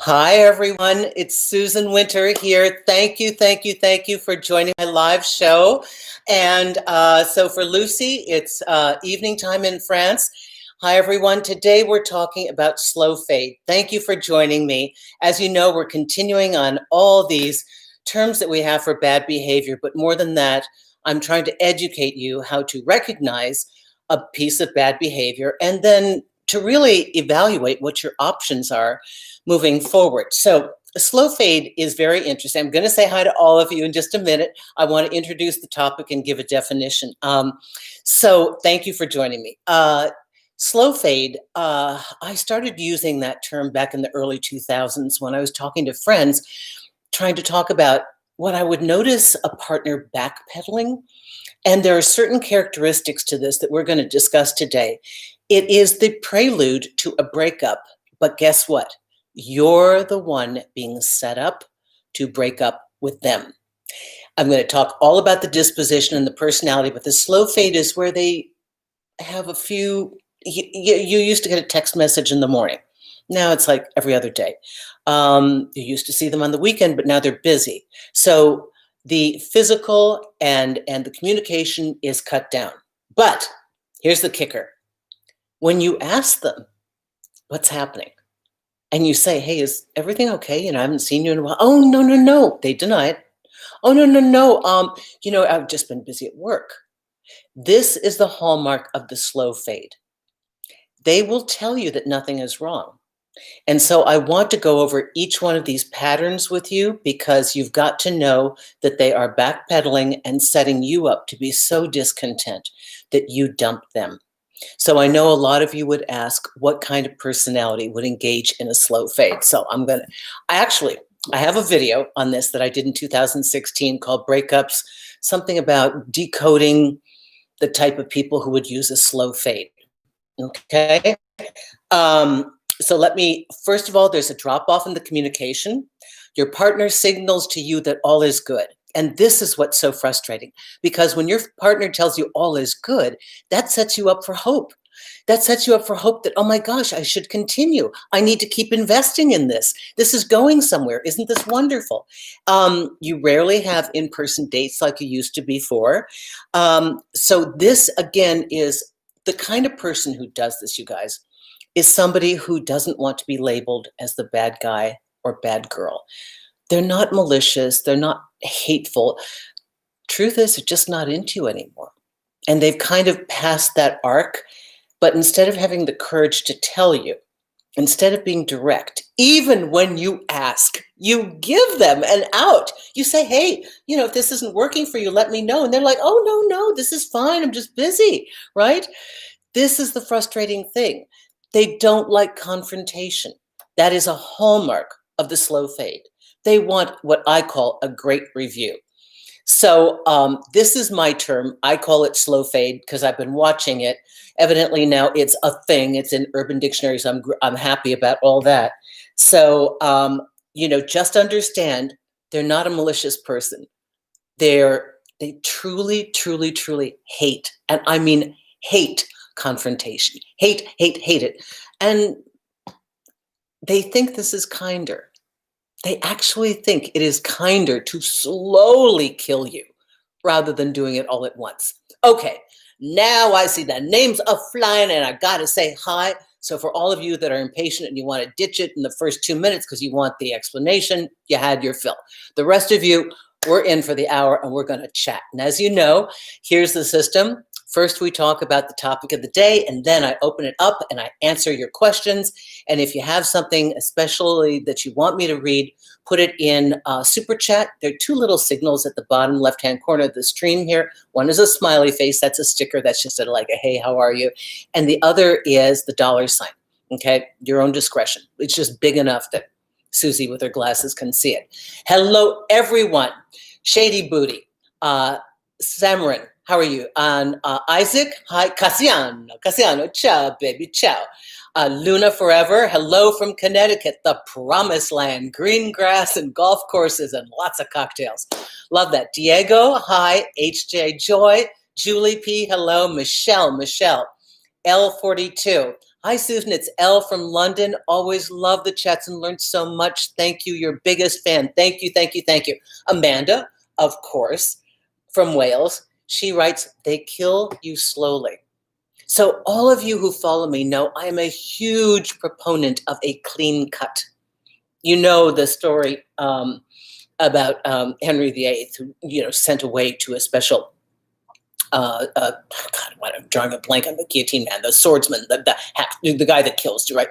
Hi, everyone. It's Susan Winter here. Thank you for joining my live show. And so for Lucy, it's evening time in France. Hi, everyone. Today we're talking about slow fade. Thank you for joining me. As you know, we're continuing on all these terms that we have for bad behavior. But more than that, I'm trying to educate you how to recognize a piece of bad behavior and then to really evaluate what your options are moving forward. So slow fade is very interesting. I'm going to say hi to all of you in just a minute. I want to introduce the topic and give a definition. So thank you for joining me. Slow fade, I started using that term back in the early 2000s when I was talking to friends, trying to talk about what I would notice a partner backpedaling. And there are certain characteristics to this that we're going to discuss today. It is the prelude to a breakup. But guess what? You're the one being set up to break up with them. I'm going to talk all about the disposition and the personality, but the slow fade is where they have a few. You used to get a text message in the morning. Now it's like every other day. You used to see them on the weekend, but now they're busy. So the physical and the communication is cut down. But here's the kicker. When you ask them what's happening, and you say, hey, is everything okay? I haven't seen you in a while. Oh, no, no, no. They deny it. Oh, no, no, no. I've just been busy at work. This is the hallmark of the slow fade. They will tell you that nothing is wrong. And so I want to go over each one of these patterns with you because you've got to know that they are backpedaling and setting you up to be so discontent that you dump them. So I know a lot of you would ask what kind of personality would engage in a slow fade. So I have a video on this that I did in 2016 called Breakups, something about decoding the type of people who would use a slow fade. Okay. So first of all, there's a drop off in the communication. Your partner signals to you that all is good. And this is what's so frustrating because when your partner tells you all is good, that sets you up for hope. That sets you up for hope that, oh my gosh, I should continue. I need to keep investing in this. This is going somewhere. Isn't this wonderful? You rarely have in-person dates like you used to before. So this, again, is the kind of person who does this, you guys, is somebody who doesn't want to be labeled as the bad guy or bad girl. They're not malicious. They're not hateful. Truth is, they're just not into you anymore. And they've kind of passed that arc. But instead of having the courage to tell you, instead of being direct, even when you ask, you give them an out. You say, hey, if this isn't working for you, let me know. And they're like, oh, no, this is fine. I'm just busy, right? This is the frustrating thing. They don't like confrontation. That is a hallmark of the slow fade. They want what I call a great review. So this is my term. I call it slow fade because I've been watching it. Evidently now it's a thing. It's in Urban Dictionary, so I'm happy about all that. So, just understand they're not a malicious person. They truly, truly, truly hate, and I mean hate confrontation. Hate it. And they think this is kinder. They actually think it is kinder to slowly kill you rather than doing it all at once. Okay, now I see the names are flying and I got to say hi. So for all of you that are impatient and you want to ditch it in the first 2 minutes because you want the explanation, you had your fill. The rest of you, we're in for the hour and we're going to chat. And as you know, here's the system. First, we talk about the topic of the day, and then I open it up and I answer your questions. And if you have something especially that you want me to read, put it in Super Chat. There are two little signals at the bottom left-hand corner of the stream here. One is a smiley face. That's a sticker. That's just like a, hey, how are you? And the other is the $sign. Okay, your own discretion. It's just big enough that Susie with her glasses can see it. Hello, everyone. Shady Booty. Samarin, how are you? And Isaac, hi. Cassiano, ciao, baby, ciao. Luna Forever, hello from Connecticut, the promised land, green grass and golf courses and lots of cocktails. Love that. Diego, hi. HJ Joy, Julie P, hello. Michelle, L42. Hi, Susan. It's Elle from London. Always love the chats and learned so much. Thank you. Your biggest fan. Thank you, thank you, thank you. Amanda, of course, from Wales. She writes, they kill you slowly. So all of you who follow me know I am a huge proponent of a clean cut. You know the story about Henry VIII, who sent away to a special God, I'm drawing a blank on the guillotine man, the swordsman, the guy that kills, right?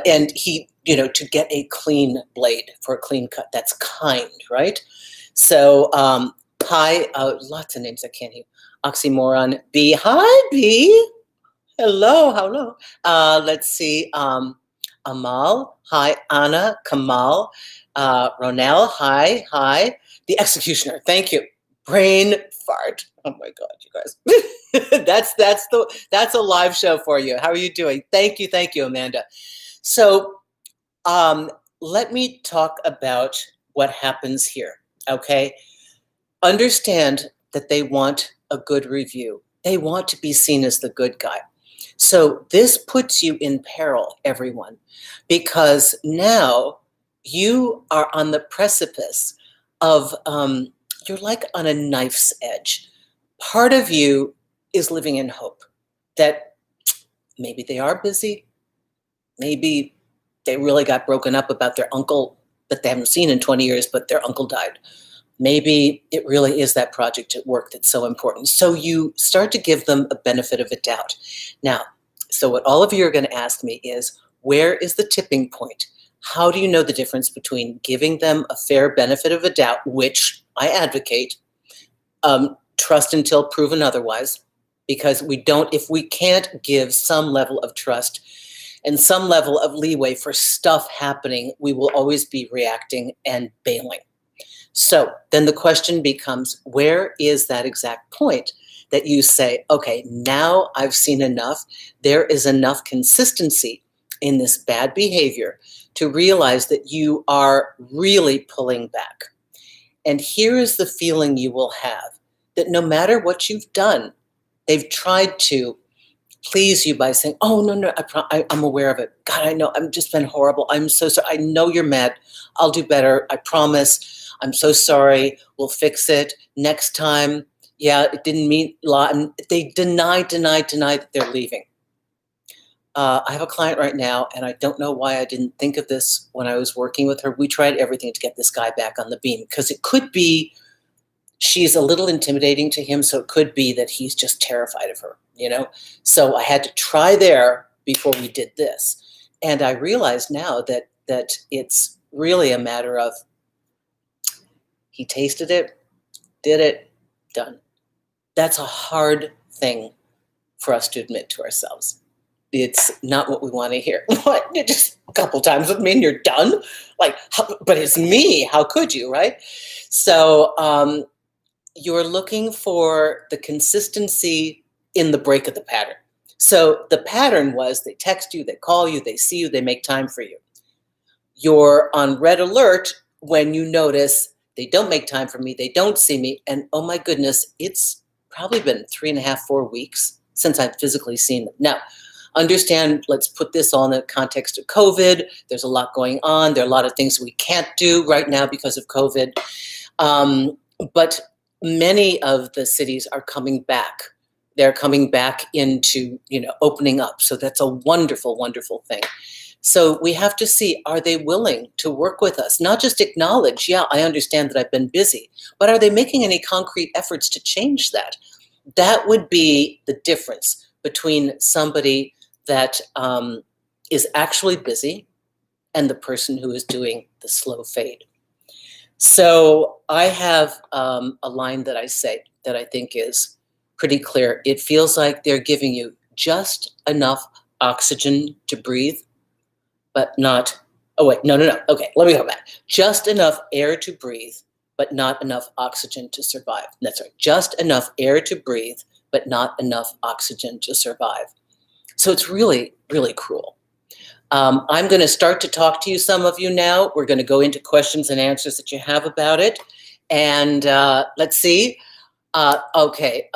And he, to get a clean blade for a clean cut. That's kind, right? So, hi, lots of names I can't hear. Oxymoron, B. Hi, B. Hello, hello. Let's see. Amal, hi. Anna, Kamal, Ronel, hi, hi. The executioner, thank you. Brain fart. Oh my God, you guys. that's a live show for you. How are you doing? Thank you, Amanda. So, let me talk about what happens here. Okay, understand that they want a good review. They want to be seen as the good guy. So this puts you in peril, everyone, because now you are on the precipice of, you're like on a knife's edge. Part of you is living in hope that maybe they are busy, maybe they really got broken up about their uncle that they haven't seen in 20 years, but their uncle died. Maybe it really is that project at work that's so important. So you start to give them a benefit of a doubt. Now, so what all of you are going to ask me is, where is the tipping point? How do you know the difference between giving them a fair benefit of a doubt, which I advocate, trust until proven otherwise, because if we can't give some level of trust and some level of leeway for stuff happening, we will always be reacting and bailing. So then the question becomes, where is that exact point that you say, okay, now I've seen enough. There is enough consistency in this bad behavior to realize that you are really pulling back. And here is the feeling you will have, that no matter what you've done, they've tried to please you by saying, oh, no, I'm aware of it. God, I know, I've just been horrible. I'm so sorry. I know you're mad. I'll do better. I promise. I'm so sorry. We'll fix it next time. Yeah, it didn't mean a lot. And they deny that they're leaving. I have a client right now, and I don't know why I didn't think of this when I was working with her. We tried everything to get this guy back on the beam, because it could be she's a little intimidating to him, so it could be that he's just terrified of her, So I had to try there before we did this. And I realize now that it's really a matter of, he tasted it, did it, done. That's a hard thing for us to admit to ourselves. It's not what we want to hear. What? Just a couple times with me and you're done? But it's me. How could you, right? So you're looking for the consistency in the break of the pattern. So the pattern was they text you, they call you, they see you, they make time for you. You're on red alert when you notice they don't make time for me, they don't see me, and oh my goodness, it's probably been 3.5, 4 weeks since I've physically seen them. Now, understand, let's put this all in the context of COVID. There's a lot going on. There are a lot of things we can't do right now because of COVID. But many of the cities are coming back. They're coming back into, opening up. So that's a wonderful, wonderful thing. So we have to see, are they willing to work with us? Not just acknowledge, yeah, I understand that I've been busy, but are they making any concrete efforts to change that? That would be the difference between somebody that is actually busy and the person who is doing the slow fade. So I have a line that I say that I think is pretty clear. It feels like they're giving you just enough oxygen to breathe, but not, no. Okay, let me go back. Just enough air to breathe, but not enough oxygen to survive. That's right, just enough air to breathe, but not enough oxygen to survive. So it's really, really cruel. I'm going to start to talk to you, some of you now. We're going to go into questions and answers that you have about it. And let's see. Okay.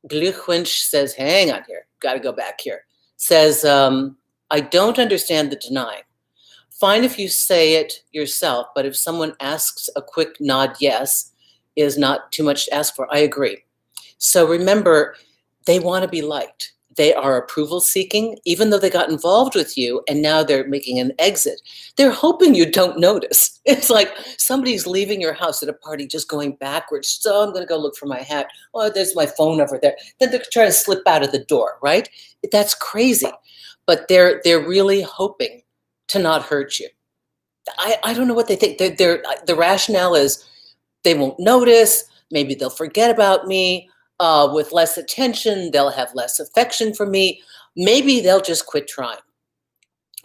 Glückwunsch says, hang on here. Got to go back here. says, I don't understand the denying. Fine if you say it yourself, but if someone asks, a quick nod yes is not too much to ask for. I agree. So remember, they want to be liked. They are approval seeking, even though they got involved with you and now they're making an exit. They're hoping you don't notice. It's like somebody's leaving your house at a party just going backwards. So I'm going to go look for my hat. Oh, there's my phone over there. Then they're trying to slip out of the door, right? That's crazy. But they're really hoping to not hurt you. I don't know what they think. The rationale is they won't notice. Maybe they'll forget about me. With less attention, they'll have less affection for me. Maybe they'll just quit trying.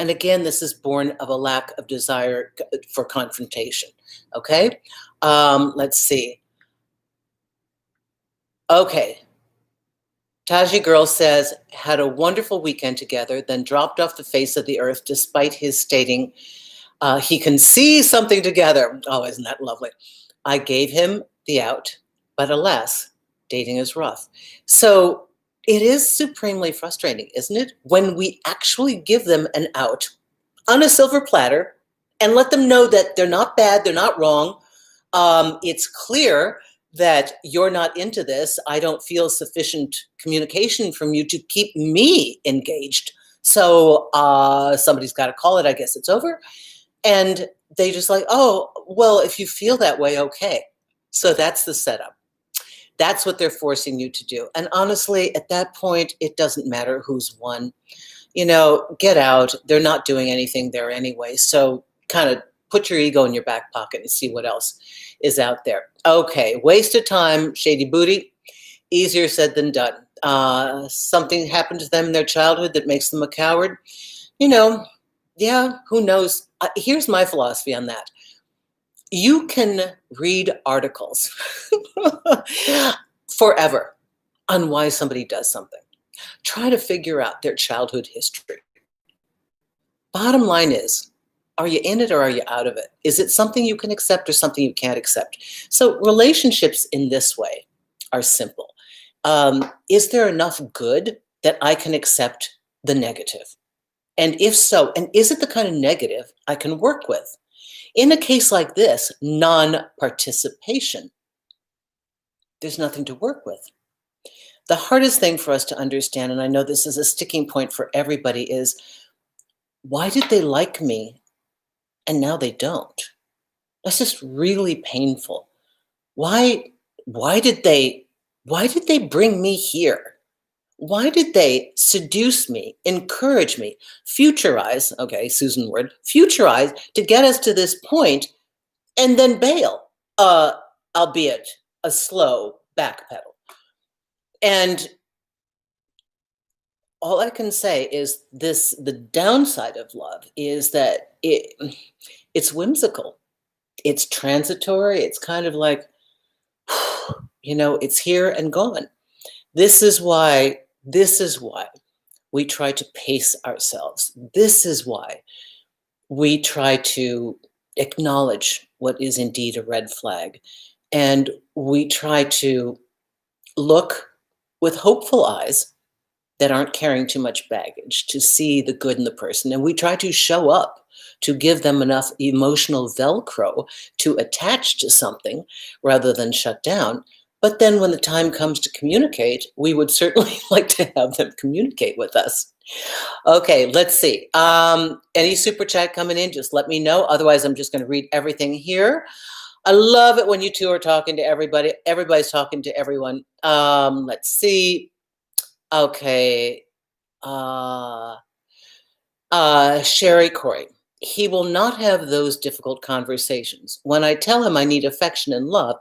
And again, this is born of a lack of desire for confrontation. Okay? Let's see. Okay. Taji Girl says, had a wonderful weekend together, then dropped off the face of the earth despite his stating he can see something together. Oh, isn't that lovely? I gave him the out, but alas, dating is rough. So it is supremely frustrating, isn't it? When we actually give them an out on a silver platter and let them know that they're not bad, they're not wrong. It's clear that you're not into this. I don't feel sufficient communication from you to keep me engaged. So somebody's got to call it. I guess it's over. And they just like, oh, well, if you feel that way, okay. So that's the setup. That's what they're forcing you to do. And honestly, at that point, it doesn't matter who's won. You know, get out. They're not doing anything there anyway. So kind of put your ego in your back pocket and see what else is out there. Okay, waste of time, shady booty. Easier said than done. Something happened to them in their childhood that makes them a coward. You know, yeah, who knows? Here's my philosophy on that. You can read articles forever on why somebody does something. Try to figure out their childhood history. Bottom line is, are you in it or are you out of it? Is it something you can accept or something you can't accept? So relationships in this way are simple. Is there enough good that I can accept the negative? And if so, and is it the kind of negative I can work with? In a case like this, non-participation, there's nothing to work with. The hardest thing for us to understand, and I know this is a sticking point for everybody, is why did they like me and now they don't? That's just really painful. Why did they bring me here? Why did they seduce me, encourage me, futurize, okay, Susan word, futurize to get us to this point and then bail, albeit a slow backpedal? And all I can say is this, the downside of love is that it's whimsical. It's transitory. It's kind of like, you know, it's here and gone. This is why we try to pace ourselves. This is why we try to acknowledge what is indeed a red flag. And we try to look with hopeful eyes that aren't carrying too much baggage to see the good in the person. And we try to show up to give them enough emotional Velcro to attach to something rather than shut down. But then when the time comes to communicate, we would certainly like to have them communicate with us. Okay, let's see. Any super chat coming in, just let me know. Otherwise, I'm just going to read everything here. I love it when you two are talking to everybody. Everybody's talking to everyone. Let's see. Okay. Sherry Corey. He will not have those difficult conversations. When I tell him I need affection and love,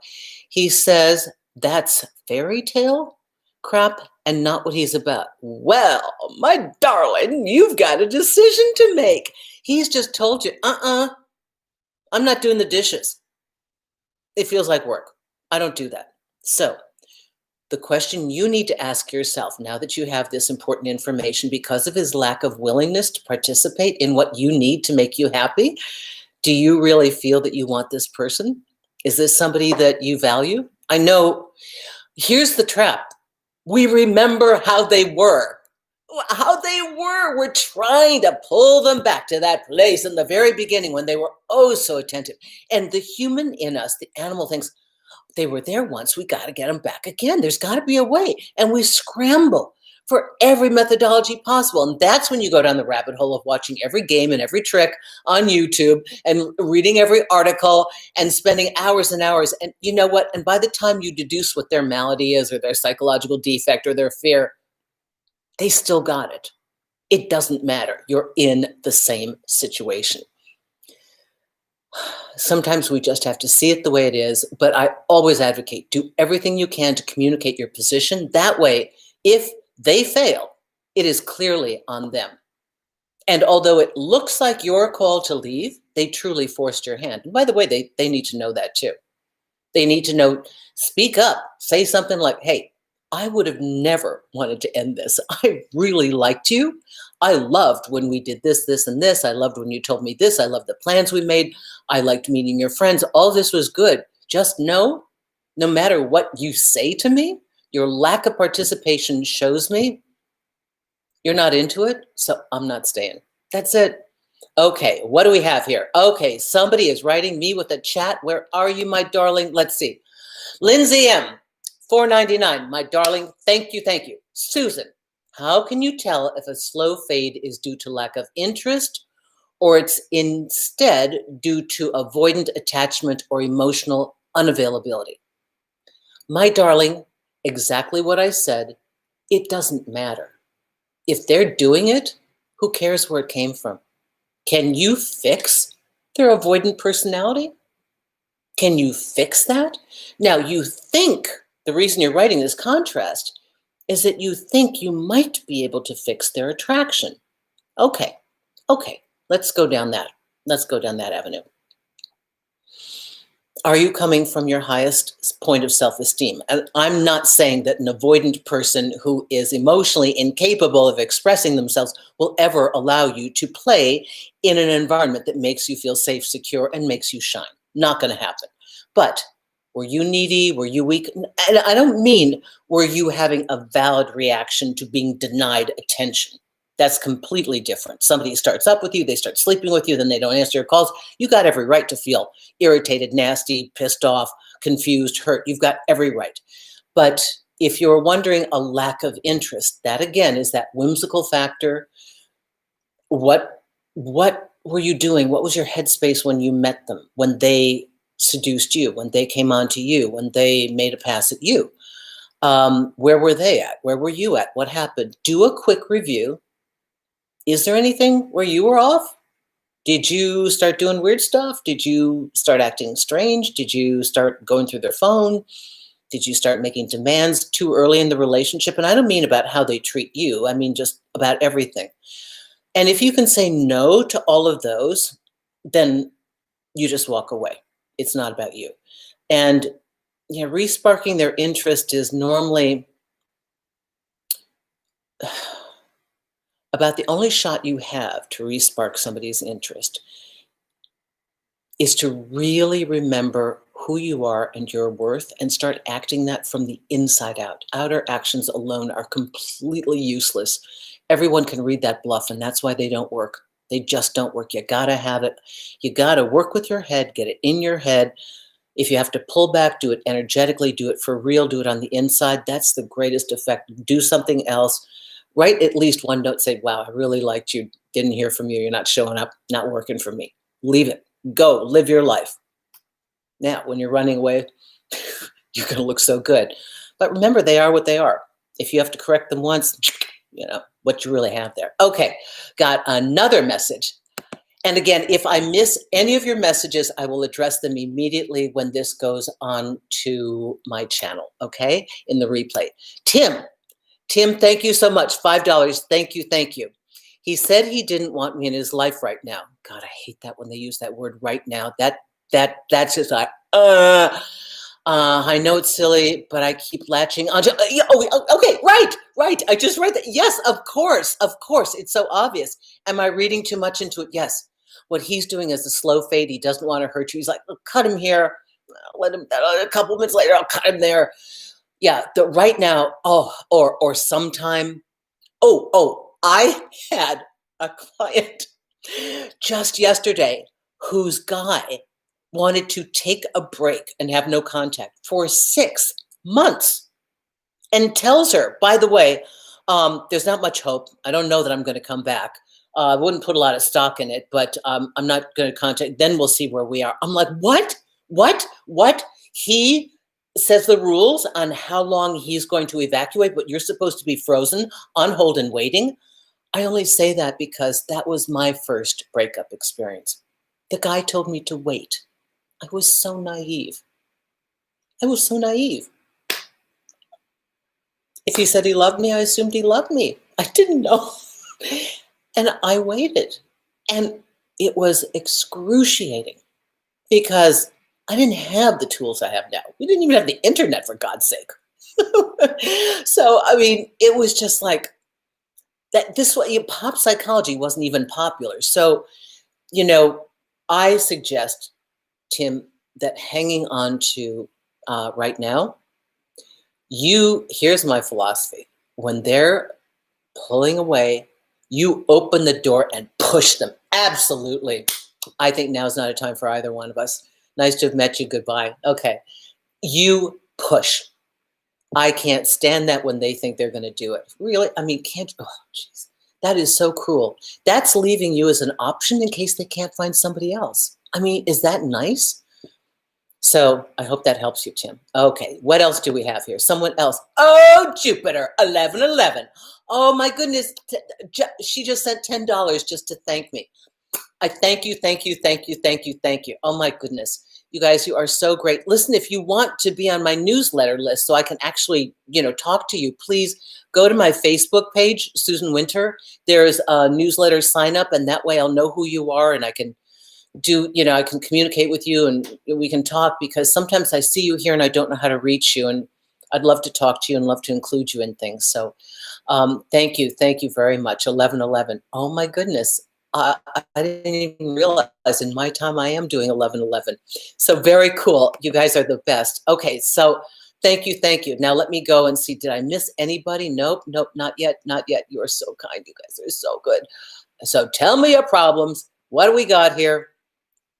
he says that's fairy tale crap and not what he's about. Well, my darling, you've got a decision to make. He's just told you, I'm not doing the dishes. It feels like work. I don't do that. So the question you need to ask yourself now that you have this important information because of his lack of willingness to participate in what you need to make you happy, do you really feel that you want this person? Is this somebody that you value? I know, here's the trap. We remember how they were. we're trying to pull them back to that place in the very beginning when they were oh so attentive. And the human in us, the animal thinks, they were there once, we got to get them back again. There's got to be a way. And we scramble for every methodology possible. And that's when you go down the rabbit hole of watching every game and every trick on YouTube and reading every article and spending hours and hours. And you know what? And by the time you deduce what their malady is or their psychological defect or their fear, they still got it. It doesn't matter. You're in the same situation. Sometimes we just have to see it the way it is, but I always advocate do everything you can to communicate your position. That way, if they fail, it is clearly on them. And although it looks like your call to leave, they truly forced your hand. And by the way, they need to know that too. They need to know, speak up, say something like, hey, I would have never wanted to end this. I really liked you. I loved when we did this, this, and this. I loved when you told me this. I loved the plans we made. I liked meeting your friends. All this was good. Just know, no matter what you say to me, your lack of participation shows me you're not into it, so I'm not staying. That's it. Okay, what do we have here? Okay, somebody is writing me with a chat. Where are you, my darling? Let's see. Lindsay M, $4.99. My darling, thank you, thank you. Susan, how can you tell if a slow fade is due to lack of interest or it's instead due to avoidant attachment or emotional unavailability? My darling, exactly what I said. It doesn't matter. If they're doing it, who cares where it came from? Can you fix their avoidant personality? Can you fix that? Now, you think the reason you're writing this contrast is that you think you might be able to fix their attraction. Okay, let's go down that. Let's go down that avenue. Are you coming from your highest point of self-esteem? I'm not saying that an avoidant person who is emotionally incapable of expressing themselves will ever allow you to play in an environment that makes you feel safe, secure, and makes you shine. Not going to happen. But were you needy? Were you weak? And I don't mean were you having a valid reaction to being denied attention. That's completely different. Somebody starts up with you, they start sleeping with you, then they don't answer your calls. You got every right to feel irritated, nasty, pissed off, confused, hurt. You've got every right. But if you're wondering a lack of interest, that again is that whimsical factor. What were you doing? What was your headspace when you met them, when they seduced you, when they came on to you, when they made a pass at you? Where were they at? Where were you at? What happened? Do a quick review. Is there anything where you were off? Did you start doing weird stuff? Did you start acting strange? Did you start going through their phone? Did you start making demands too early in the relationship? And I don't mean about how they treat you. I mean just about everything. And if you can say no to all of those, then you just walk away. It's not about you. And yeah, resparking their interest is normally about the only shot you have to respark somebody's interest is to really remember who you are and your worth and start acting that from the inside out. Outer actions alone are completely useless. Everyone can read that bluff, and that's why they don't work. They just don't work. You gotta have it. You gotta work with your head, get it in your head. If you have to pull back, do it energetically, do it for real, do it on the inside. That's the greatest effect. Do something else. Write at least one note, say, wow, I really liked you, didn't hear from you, you're not showing up, not working for me. Leave it, go, live your life. Now, when you're running away, you're gonna look so good. But remember, they are what they are. If you have to correct them once, you know, what you really have there. Okay, got another message. And again, if I miss any of your messages, I will address them immediately when this goes on to my channel, okay, in the replay. Tim, thank you so much. $5. Thank you, thank you. He said he didn't want me in his life right now. God, I hate that when they use that word right now. That's just like, I know it's silly, but I keep latching on to, okay, right. I just read that. Yes, of course. It's so obvious. Am I reading too much into it? Yes. What he's doing is a slow fade. He doesn't want to hurt you. He's like, oh, cut him here. Let him, a couple minutes later, I'll cut him there. Yeah, the right now, or sometime. I had a client just yesterday whose guy wanted to take a break and have no contact for 6 months and tells her, by the way, there's not much hope. I don't know that I'm going to come back. I wouldn't put a lot of stock in it, but I'm not going to contact. Then we'll see where we are. I'm like, what? What? He says the rules on how long he's going to evacuate, but you're supposed to be frozen on hold and waiting. I only say that because that was my first breakup experience. The guy told me to wait. I was so naive. I was so naive. If he said he loved me, I assumed he loved me. I didn't know. And I waited. And it was excruciating because I didn't have the tools I have now. We didn't even have the internet, for God's sake. So, I mean, it was just like that. This way, pop psychology wasn't even popular. So, I suggest, Tim, that hanging on to right now, here's my philosophy. When they're pulling away, you open the door and push them. Absolutely. I think now's not a time for either one of us. Nice to have met you. Goodbye. Okay. You push. I can't stand that when they think they're going to do it. Really? I mean, oh, jeez. That is so cruel. That's leaving you as an option in case they can't find somebody else. I mean, is that nice? So I hope that helps you, Tim. Okay, what else do we have here? Someone else. Oh, Jupiter, 1111. Oh, my goodness. She just sent $10 just to thank me. I thank you. Oh, my goodness. You guys, you are so great. Listen, if you want to be on my newsletter list so I can actually, talk to you, please go to my Facebook page, Susan Winter. There's a newsletter sign up, and that way I'll know who you are and I can I can communicate with you and we can talk, because sometimes I see you here and I don't know how to reach you, and I'd love to talk to you and love to include you in things. So thank you very much. 1111. Oh my goodness. I didn't even realize in my time I am doing 1111. So very cool. You guys are the best. Okay, so thank you. Now let me go and see, did I miss anybody? Nope, not yet. You are so kind. You guys are so good. So tell me your problems. What do we got here?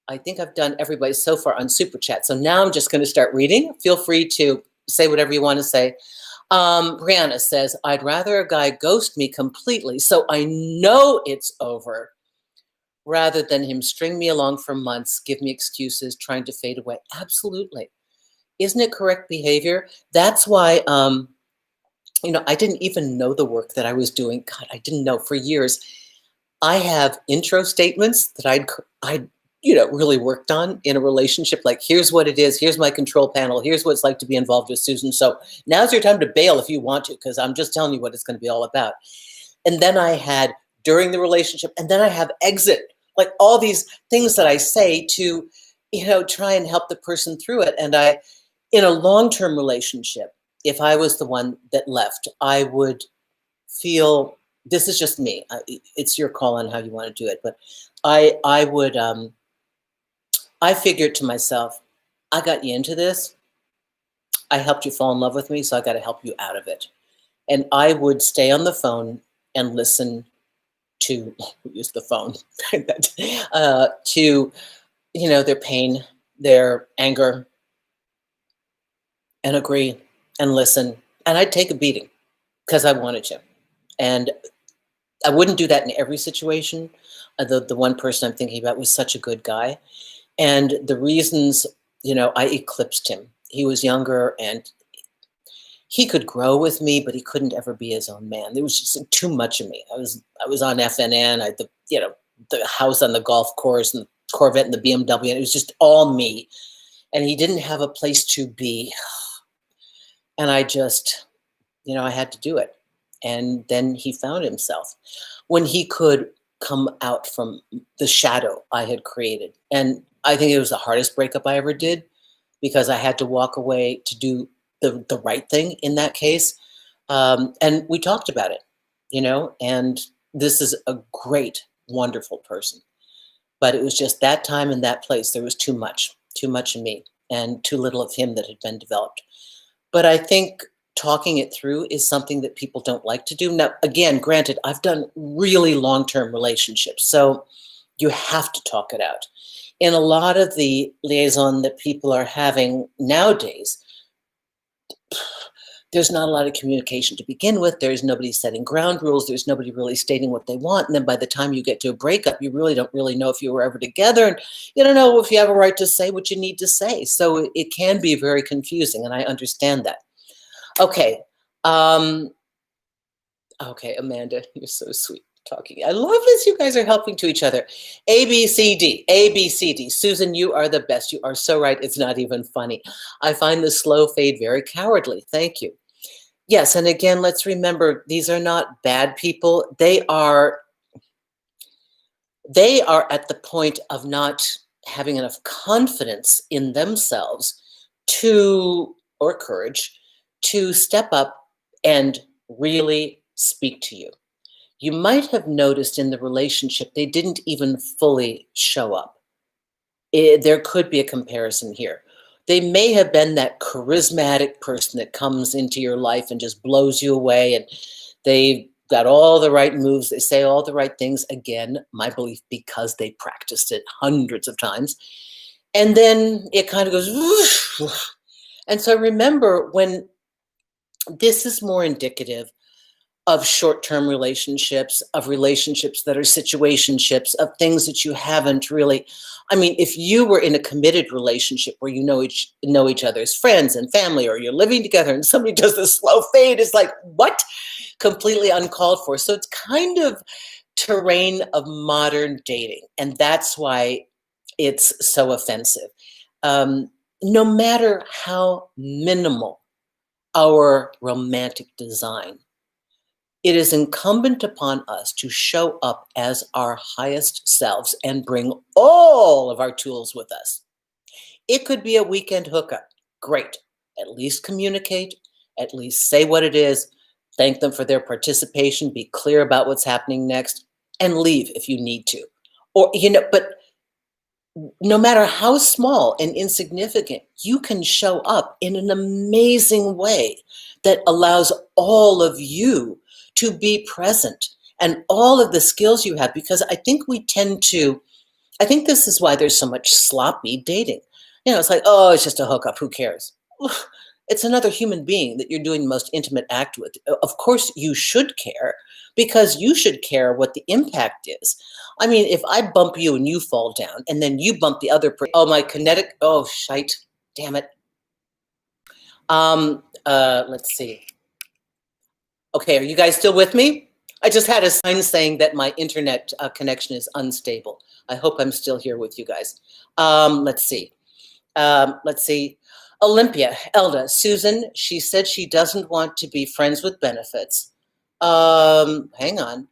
I think I've done everybody so far on Super Chat. So now I'm just going to start reading. Feel free to say whatever you want to say. Brianna says, I'd rather a guy ghost me completely so I know it's over rather than him string me along for months, give me excuses, trying to fade away. Absolutely. Isn't it correct behavior? That's why, I didn't even know the work that I was doing. God, I didn't know for years. I have intro statements that I'd really worked on in a relationship. Like, here's what it is. Here's my control panel. Here's what it's like to be involved with Susan. So now's your time to bail if you want to, because I'm just telling you what it's going to be all about. And then I had during the relationship, and then I have exit, like all these things that I say to, try and help the person through it. And in a long-term relationship, if I was the one that left, I would feel, this is just me. It's your call on how you want to do it. But I would, I figured to myself, I got you into this. I helped you fall in love with me, so I got to help you out of it. And I would stay on the phone and listen to, use the phone, to, their pain, their anger, and agree and listen. And I'd take a beating because I wanted to. And I wouldn't do that in every situation. The one person I'm thinking about was such a good guy. And the reasons, I eclipsed him. He was younger and he could grow with me, but he couldn't ever be his own man. There was just too much of me. I was on FNN, the house on the golf course and the Corvette and the BMW, and it was just all me. And he didn't have a place to be. And I just, I had to do it. And then he found himself when he could come out from the shadow I had created. And I think it was the hardest breakup I ever did, because I had to walk away to do the right thing in that case. And we talked about it, and this is a great, wonderful person. But it was just that time and that place. There was too much of me and too little of him that had been developed. But I think talking it through is something that people don't like to do. Now, again, granted, I've done really long-term relationships, so you have to talk it out. In a lot of the liaison that people are having nowadays, there's not a lot of communication to begin with. There's nobody setting ground rules. There's nobody really stating what they want. And then by the time you get to a breakup, you really don't really know if you were ever together. And you don't know if you have a right to say what you need to say. So it can be very confusing, and I understand that. Okay. Okay, Amanda, you're so sweet talking. I love this. You guys are helping to each other. A, B, C, D. A, B, C, D. Susan, you are the best. You are so right. It's not even funny. I find the slow fade very cowardly. Thank you. Yes, and again, let's remember, these are not bad people. They are at the point of not having enough confidence in themselves to, or courage, to step up and really speak to you. You might have noticed in the relationship, they didn't even fully show up. There could be a comparison here. They may have been that charismatic person that comes into your life and just blows you away, and they've got all the right moves. They say all the right things. Again, my belief, because they practiced it hundreds of times. And then it kind of goes, whoosh. And so remember, when this is more indicative of short-term relationships, of relationships that are situationships, of things that you haven't really. I mean, if you were in a committed relationship where you know each other's friends and family, or you're living together and somebody does this slow fade, it's like, what? Completely uncalled for. So it's kind of terrain of modern dating, and that's why it's so offensive. No matter how minimal our romantic design, it is incumbent upon us to show up as our highest selves and bring all of our tools with us. It could be a weekend hookup. Great. At least communicate, at least say what it is, thank them for their participation, be clear about what's happening next, and leave if you need to. Or, but no matter how small and insignificant, you can show up in an amazing way that allows all of you to be present and all of the skills you have. Because I think I think this is why there's so much sloppy dating. It's like, oh, it's just a hookup. Who cares? It's another human being that you're doing the most intimate act with. Of course, you should care, because you should care what the impact is. I mean, if I bump you and you fall down, and then you bump the other person, oh, my kinetic, oh, shite, damn it. Let's see. Okay, are you guys still with me? I just had a sign saying that my internet connection is unstable. I hope I'm still here with you guys. Let's see. Olympia, Elda, Susan, she said she doesn't want to be friends with benefits. Hang on.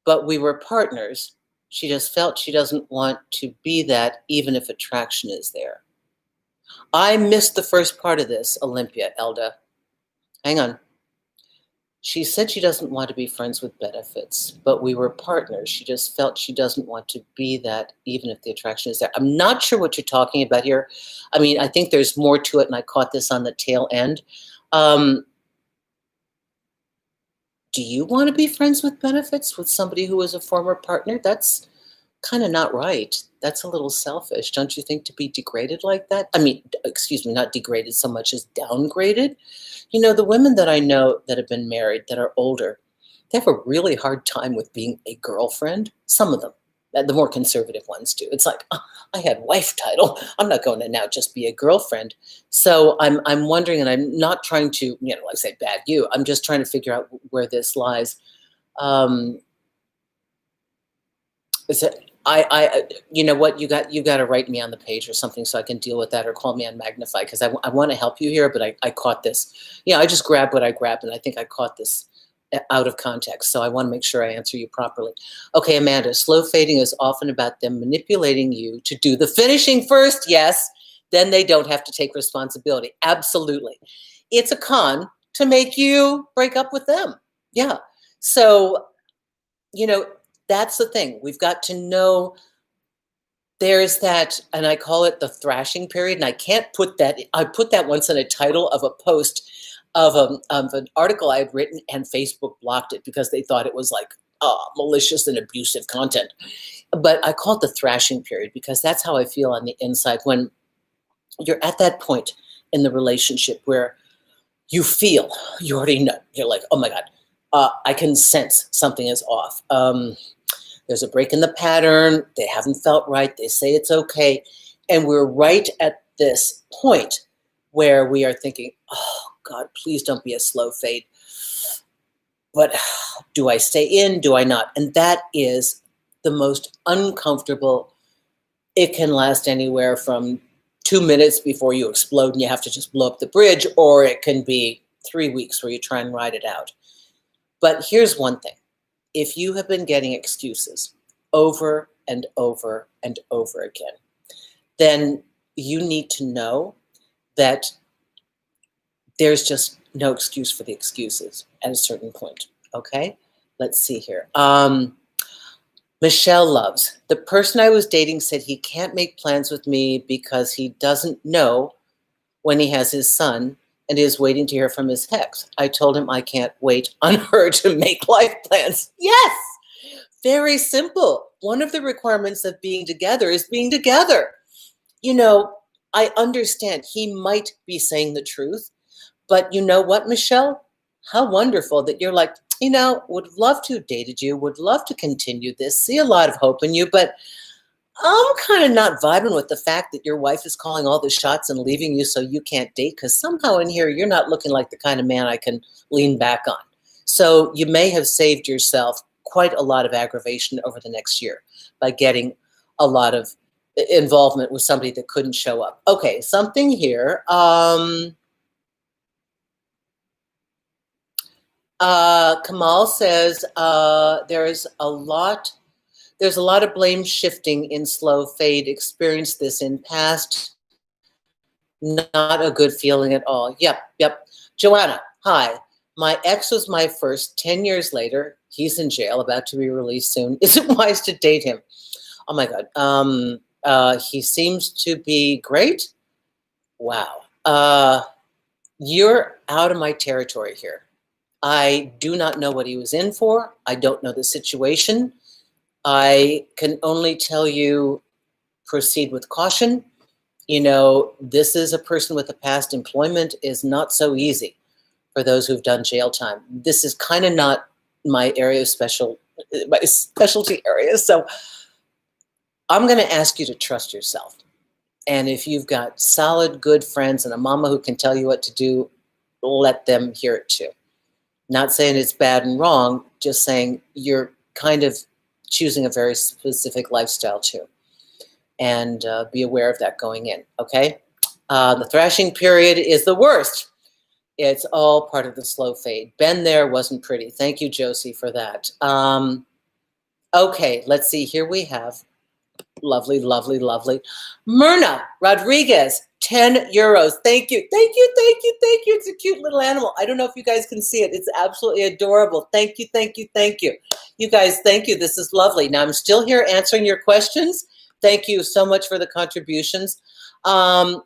But we were partners. She just felt she doesn't want to be that, even if attraction is there. I missed the first part of this, Olympia, Elda. Hang on. She said she doesn't want to be friends with benefits, but we were partners. She just felt she doesn't want to be that, even if the attraction is there. I'm not sure what you're talking about here. I mean, I think there's more to it, and I caught this on the tail end. Do you want to be friends with benefits with somebody who is a former partner? That's kind of not right. That's a little selfish, don't you think, to be degraded like that? I mean, excuse me, not degraded so much as downgraded. The women that I know that have been married, that are older, they have a really hard time with being a girlfriend. Some of them, the more conservative ones do. It's like, oh, I had wife title. I'm not going to now just be a girlfriend. So I'm wondering, and I'm not trying to, like say bad you. I'm just trying to figure out where this lies. Is it? You know what? You got to write me on the page or something so I can deal with that, or call me on Magnifi, because I want to help you here, but I caught this. I just grabbed what I grabbed, and I think I caught this out of context. So I want to make sure I answer you properly. Okay, Amanda, slow fading is often about them manipulating you to do the finishing first. Yes, then they don't have to take responsibility. Absolutely. It's a con to make you break up with them. Yeah. So, that's the thing. We've got to know there's that, and I call it the thrashing period. And I put that once in a title of a post. of an article I had written, and Facebook blocked it because they thought it was like malicious and abusive content. But I call it the thrashing period because that's how I feel on the inside when you're at that point in the relationship where you feel, you already know, you're like, oh my God, I can sense something is off. There's a break in the pattern. They haven't felt right. They say it's okay. And we're right at this point where we are thinking, oh God, please don't be a slow fade. But do I stay in? Do I not? And that is the most uncomfortable. It can last anywhere from 2 minutes before you explode and you have to just blow up the bridge, or it can be 3 weeks where you try and ride it out. But here's one thing. If you have been getting excuses over and over and over again, then you need to know that there's just no excuse for the excuses at a certain point. Okay? Let's see here. Michelle loves. The person I was dating said he can't make plans with me because he doesn't know when he has his son and is waiting to hear from his ex. I told him I can't wait on her to make life plans. Yes! Very simple. One of the requirements of being together is being together. You know, I understand he might be saying the truth, but you know what, Michelle? How wonderful that you're like, would love to have dated you, would love to continue this, see a lot of hope in you, but I'm kind of not vibing with the fact that your wife is calling all the shots and leaving you so you can't date, because somehow in here you're not looking like the kind of man I can lean back on. So you may have saved yourself quite a lot of aggravation over the next year by getting a lot of involvement with somebody that couldn't show up. Okay, something here. Kamal says there's a lot of blame shifting in slow fade. Experienced this in past. Not a good feeling at all. Yep. Joanna, hi. My ex was my first. 10 years later, he's in jail, about to be released soon. Is it wise to date him? Oh my God. He seems to be great. Wow. You're out of my territory here. I do not know what he was in for. I don't know the situation. I can only tell you proceed with caution. This is a person with a past. Employment is not so easy for those who've done jail time. This is kind of not my my specialty area. So I'm going to ask you to trust yourself. And if you've got solid, good friends and a mama who can tell you what to do, let them hear it too. Not saying it's bad and wrong, just saying you're kind of choosing a very specific lifestyle too. And be aware of that going in, okay? The thrashing period is the worst. It's all part of the slow fade. Been there, wasn't pretty. Thank you, Josie, for that. Okay, let's see. Here we have lovely. Myrna Rodriguez, 10 euros. Thank you. It's a cute little animal. I don't know if you guys can see it. It's absolutely adorable. Thank you. You guys, thank you. This is lovely. Now I'm still here answering your questions. Thank you so much for the contributions.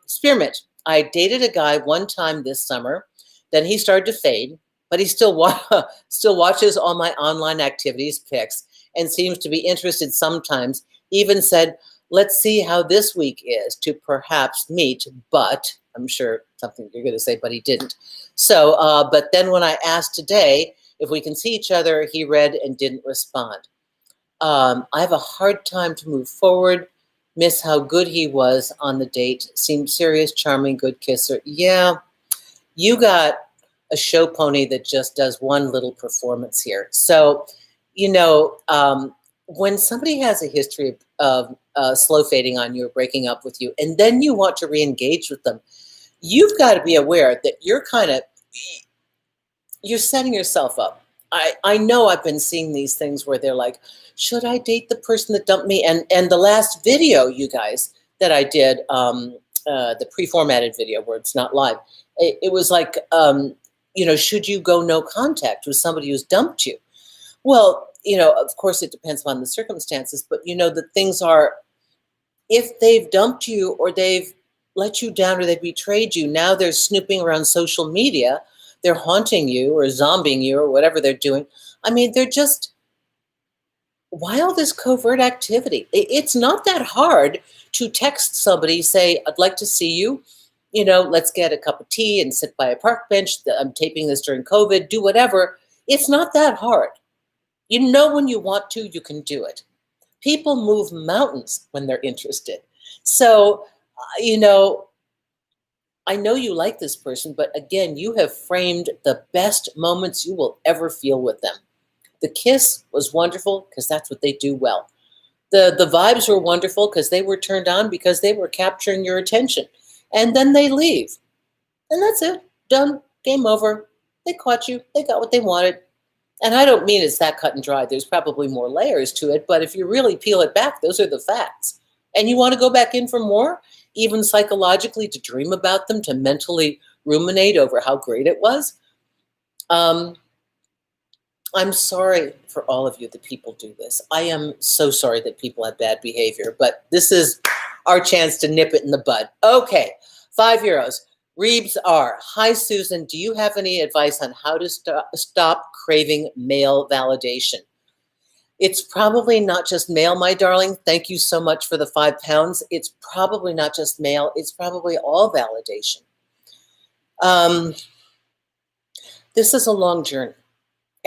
Spearmint, I dated a guy one time this summer. Then he started to fade, but he still watches all my online activities, pics, and seems to be interested sometimes. Even said, let's see how this week is to perhaps meet, but I'm sure something you're going to say, but he didn't. So, but then when I asked today if we can see each other, he read and didn't respond. I have a hard time to move forward. Miss how good he was on the date. Seemed serious, charming, good kisser. Yeah, you got a show pony that just does one little performance here. So, when somebody has a history of slow fading on you or breaking up with you, and then you want to re-engage with them, you've got to be aware that you're setting yourself up. I know I've been seeing these things where they're like, should I date the person that dumped me? And the last video, you guys, that I did, the pre-formatted video where it's not live, it was like, should you go no contact with somebody who's dumped you? Well, of course it depends upon the circumstances, but the things are, if they've dumped you or they've let you down or they betrayed you, now they're snooping around social media they're haunting you or zombieing you or whatever they're doing. I mean, they're just, why all this covert activity? It's not that hard to text somebody, say, I'd like to see you. Let's get a cup of tea and sit by a park bench. I'm taping this during COVID, do whatever. It's not that hard. When you want to, you can do it. People move mountains when they're interested. So, I know you like this person, but again, you have framed the best moments you will ever feel with them. The kiss was wonderful because that's what they do well. The vibes were wonderful because they were turned on because they were capturing your attention. And then they leave. And that's it. Done. Game over. They caught you. They got what they wanted. And I don't mean it's that cut and dry. There's probably more layers to it. But if you really peel it back, those are the facts. And you want to go back in for more, even psychologically, to dream about them, to mentally ruminate over how great it was. I'm sorry for all of you that people do this. I am so sorry that people have bad behavior, but this is our chance to nip it in the bud. Okay, €5. Reebs R. Hi, Susan. Do you have any advice on how to stop craving male validation? It's probably not just male, my darling. Thank you so much for the £5. It's probably not just male. It's probably all validation. This is a long journey.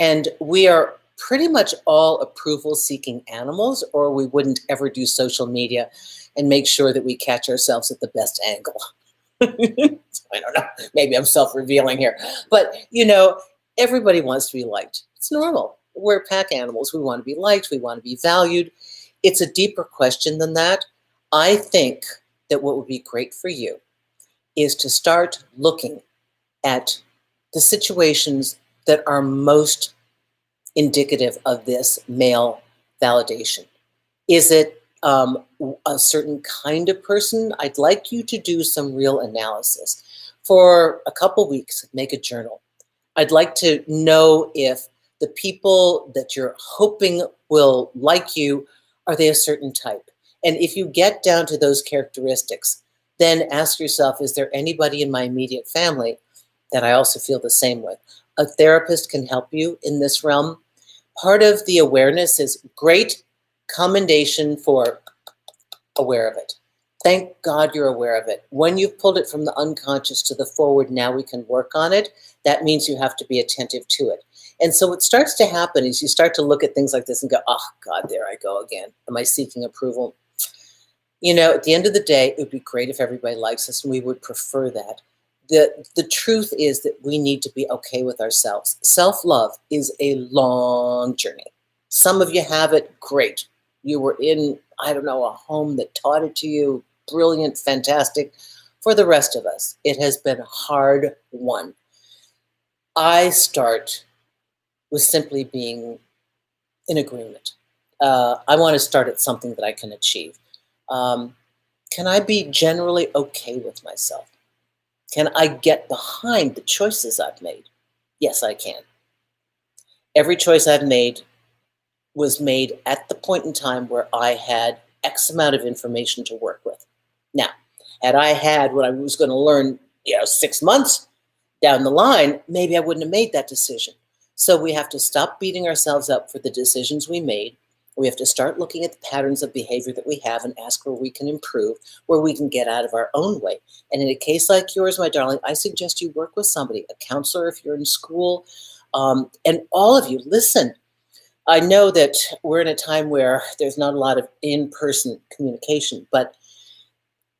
And we are pretty much all approval-seeking animals, or we wouldn't ever do social media and make sure that we catch ourselves at the best angle. I don't know. Maybe I'm self-revealing here. But, everybody wants to be liked. It's normal. We're pack animals. We want to be liked. We want to be valued. It's a deeper question than that. I think that what would be great for you is to start looking at the situations that are most indicative of this male validation. Is it a certain kind of person? I'd like you to do some real analysis. For a couple weeks, make a journal. I'd like to know if the people that you're hoping will like you, are they a certain type? And if you get down to those characteristics, then ask yourself, is there anybody in my immediate family that I also feel the same with? A therapist can help you in this realm. Part of the awareness is great commendation for aware of it. Thank God you're aware of it. When you've pulled it from the unconscious to the forward, now we can work on it. That means you have to be attentive to it. And so what starts to happen is you start to look at things like this and go, oh God, there I go again. Am I seeking approval? At the end of the day, it would be great if everybody likes us, and we would prefer that. The truth is that we need to be okay with ourselves. Self-love is a long journey. Some of you have it, great. You were in, a home that taught it to you, brilliant, fantastic. For the rest of us, it has been hard won. I start with simply being in agreement. I want to start at something that I can achieve. Can I be generally okay with myself? Can I get behind the choices I've made? Yes, I can. Every choice I've made was made at the point in time where I had X amount of information to work with. Now, had I had what I was going to learn, 6 months down the line, maybe I wouldn't have made that decision. So we have to stop beating ourselves up for the decisions we made. We have to start looking at the patterns of behavior that we have and ask where we can improve, where we can get out of our own way. And in a case like yours, my darling, I suggest you work with somebody, a counselor if you're in school, and all of you, listen. I know that we're in a time where there's not a lot of in-person communication, but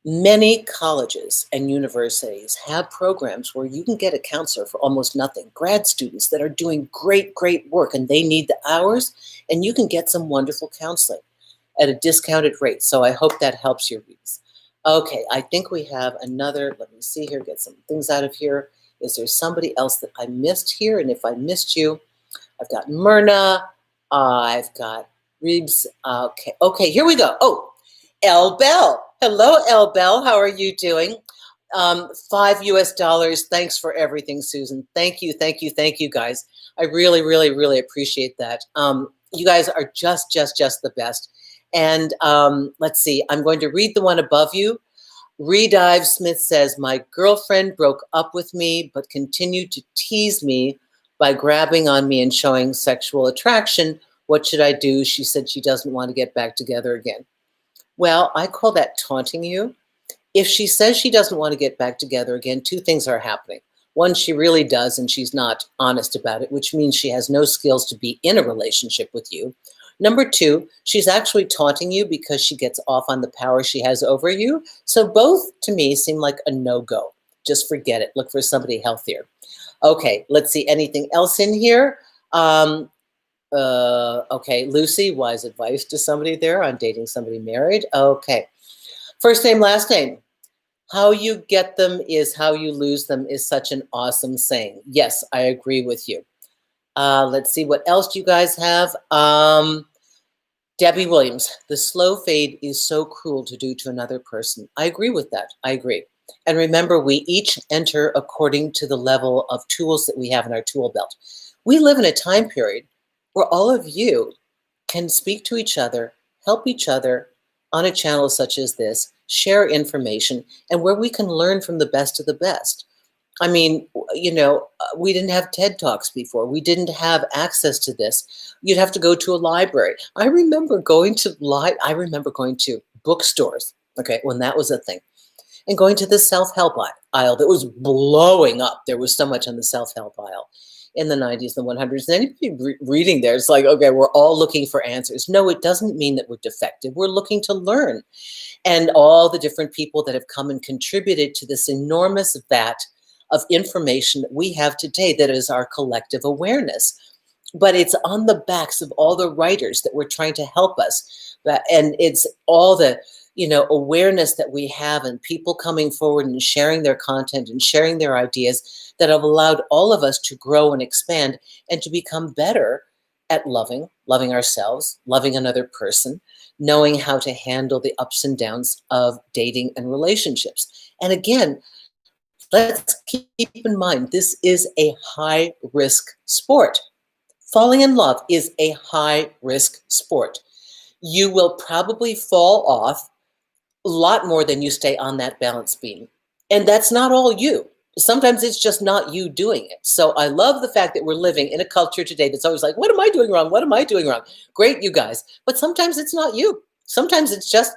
many colleges and universities have programs where you can get a counselor for almost nothing. Grad students that are doing great, great work and they need the hours, and you can get some wonderful counseling at a discounted rate. So I hope that helps you, Reese. Okay, I think we have another, let me see here, get some things out of here. Is there somebody else that I missed here? And if I missed you, I've got Myrna, I've got Reeves. Okay, here we go. Oh, Elle Bell. Hello, Elle Bell. How are you doing? $5. Thanks for everything, Susan. Thank you, guys. I really, really, really appreciate that. You guys are just the best. And let's see. I'm going to read the one above you. Redive Smith says, my girlfriend broke up with me, but continued to tease me by grabbing on me and showing sexual attraction. What should I do? She said she doesn't want to get back together again. Well, I call that taunting you. If she says she doesn't want to get back together again, two things are happening. One, she really does, and she's not honest about it, which means she has no skills to be in a relationship with you. Number two, she's actually taunting you because she gets off on the power she has over you. So both, to me, seem like a no-go. Just forget it. Look for somebody healthier. Okay, let's see. Anything else in here? Okay, Lucy, wise advice to somebody there on dating somebody married. Okay. First name, last name. How you get them is how you lose them is such an awesome saying. Yes, I agree with you. Let's see what else you guys have. Debbie Williams, the slow fade is so cruel to do to another person. I agree with that. I agree. And remember, we each enter according to the level of tools that we have in our tool belt. We live in a time period where all of you can speak to each other, help each other on a channel such as this, share information, and where we can learn from the best of the best. I mean, we didn't have TED Talks before. We didn't have access to this. You'd have to go to a library. I remember going to bookstores, okay, when that was a thing, and going to the self-help aisle that was blowing up. There was so much on the self-help aisle in the 90s and the 100s. And anybody reading there, it's like, okay, we're all looking for answers. No, it doesn't mean that we're defective. We're looking to learn. And all the different people that have come and contributed to this enormous vat of information that we have today that is our collective awareness. But it's on the backs of all the writers that were trying to help us. And it's all the awareness that we have and people coming forward and sharing their content and sharing their ideas that have allowed all of us to grow and expand and to become better at loving ourselves, loving another person, knowing how to handle the ups and downs of dating and relationships. And again, let's keep in mind, this is a high-risk sport. Falling in love is a high-risk sport. You will probably fall off a lot more than you stay on that balance beam. And that's not all you. Sometimes it's just not you doing it. So I love the fact that we're living in a culture today that's always like, what am I doing wrong? What am I doing wrong? Great, you guys. But sometimes it's not you. Sometimes it's just,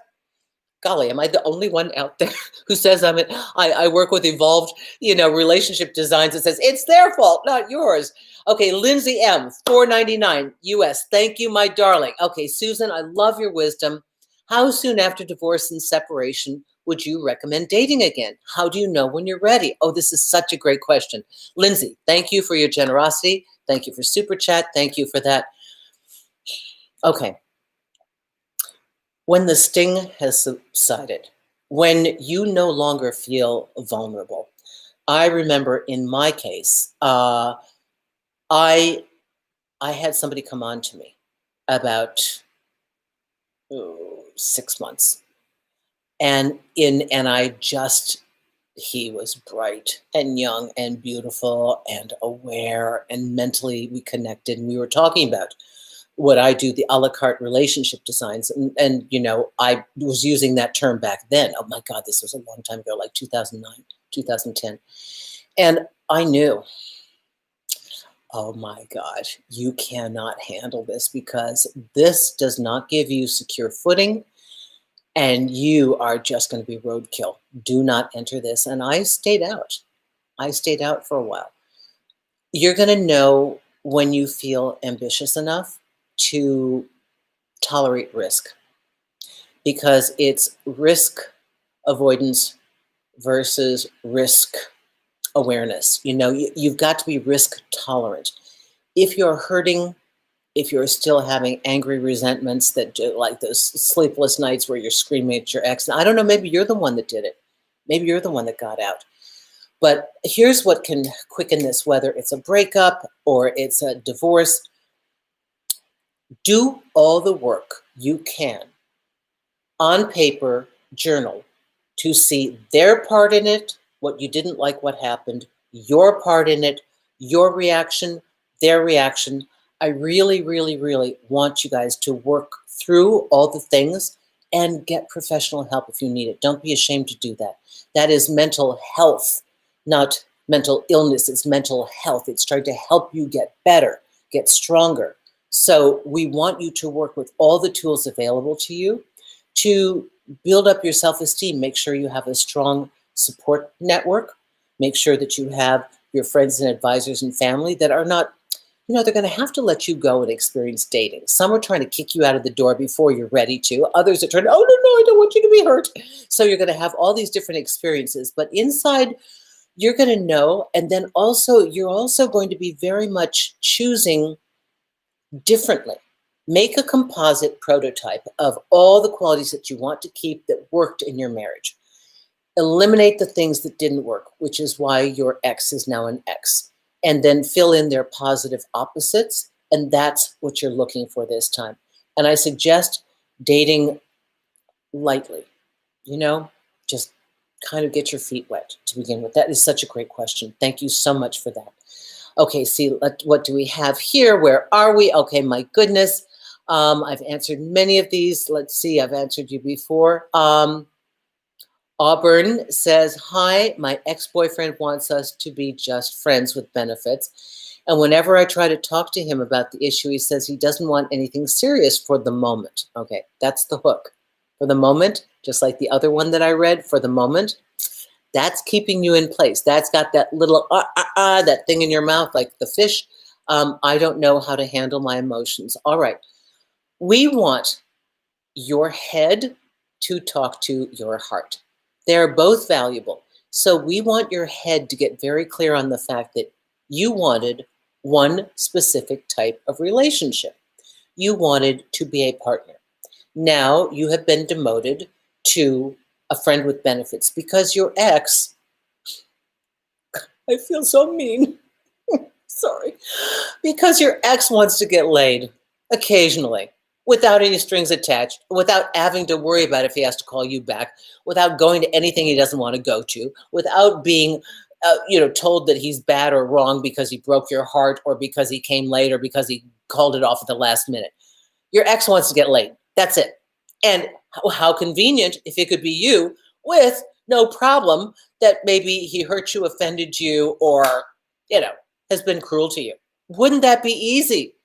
golly, am I the only one out there who says I work with evolved, relationship designs that says it's their fault, not yours. Okay, Lindsay M, $4.99 US. Thank you, my darling. Okay, Susan, I love your wisdom. How soon after divorce and separation would you recommend dating again? How do you know when you're ready? Oh, this is such a great question. Lindsay, thank you for your generosity. Thank you for Super Chat. Thank you for that. Okay. When the sting has subsided, when you no longer feel vulnerable. I remember in my case, I had somebody come on to me about 6 months. And he was bright and young and beautiful and aware, and mentally we connected, and we were talking about what I do, the a la carte relationship designs. And I was using that term back then. Oh my God, this was a long time ago, like 2009, 2010. And I knew, oh my gosh, you cannot handle this because this does not give you secure footing. And you are just going to be roadkill. Do not enter this. And I stayed out. I stayed out for a while. You're going to know when you feel ambitious enough to tolerate risk, because it's risk avoidance versus risk awareness. You've got to be risk tolerant. If you're hurting, if you're still having angry resentments, that like those sleepless nights where you're screaming at your ex, and I don't know, maybe you're the one that did it. Maybe you're the one that got out. But here's what can quicken this, whether it's a breakup or it's a divorce. Do all the work you can on paper, journal, to see their part in it, what you didn't like, what happened, your part in it, your reaction, their reaction. I really, really, really want you guys to work through all the things and get professional help if you need it. Don't be ashamed to do that. That is mental health, not mental illness. It's mental health. It's trying to help you get better, get stronger. So we want you to work with all the tools available to you to build up your self-esteem. Make sure you have a strong support network. Make sure that you have your friends and advisors and family that are not, they're going to have to let you go and experience dating. Some are trying to kick you out of the door before you're ready to. Others are trying, oh, no, I don't want you to be hurt. So you're going to have all these different experiences. But inside, you're going to know. And then also, you're also going to be very much choosing differently. Make a composite prototype of all the qualities that you want to keep that worked in your marriage. Eliminate the things that didn't work, which is why your ex is now an ex. And then fill in their positive opposites. And that's what you're looking for this time. And I suggest dating lightly, just kind of get your feet wet to begin with. That is such a great question. Thank you so much for that. Okay, see, what do we have here? Where are we? Okay, my goodness. I've answered many of these. Let's see, I've answered you before. Auburn says, hi, my ex-boyfriend wants us to be just friends with benefits. And whenever I try to talk to him about the issue, he says he doesn't want anything serious for the moment. Okay, that's the hook. For the moment, just like the other one that I read, for the moment, that's keeping you in place. That's got that little, that thing in your mouth, like the fish. I don't know how to handle my emotions. All right. We want your head to talk to your heart. They're both valuable. So we want your head to get very clear on the fact that you wanted one specific type of relationship. You wanted to be a partner. Now you have been demoted to a friend with benefits because your ex, I feel so mean, sorry, because your ex wants to get laid occasionally without any strings attached, without having to worry about if he has to call you back, without going to anything he doesn't want to go to, without being told that he's bad or wrong because he broke your heart or because he came late or because he called it off at the last minute. Your ex wants to get laid. That's it. And how convenient if it could be you with no problem that maybe he hurt you, offended you, or, has been cruel to you. Wouldn't that be easy?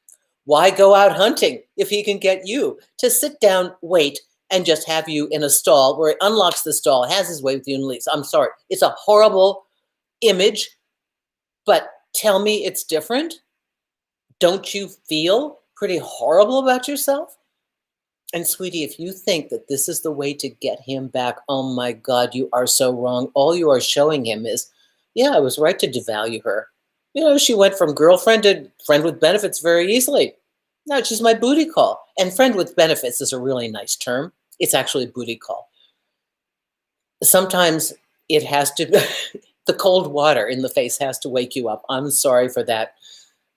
Why go out hunting if he can get you to sit down, wait, and just have you in a stall where he unlocks the stall, has his way with you and leaves? I'm sorry. It's a horrible image, but tell me it's different. Don't you feel pretty horrible about yourself? And sweetie, if you think that this is the way to get him back, oh my God, you are so wrong. All you are showing him is, yeah, I was right to devalue her. She went from girlfriend to friend with benefits very easily. Now she's my booty call. And friend with benefits is a really nice term. It's actually a booty call. Sometimes it has to, the cold water in the face has to wake you up. I'm sorry for that.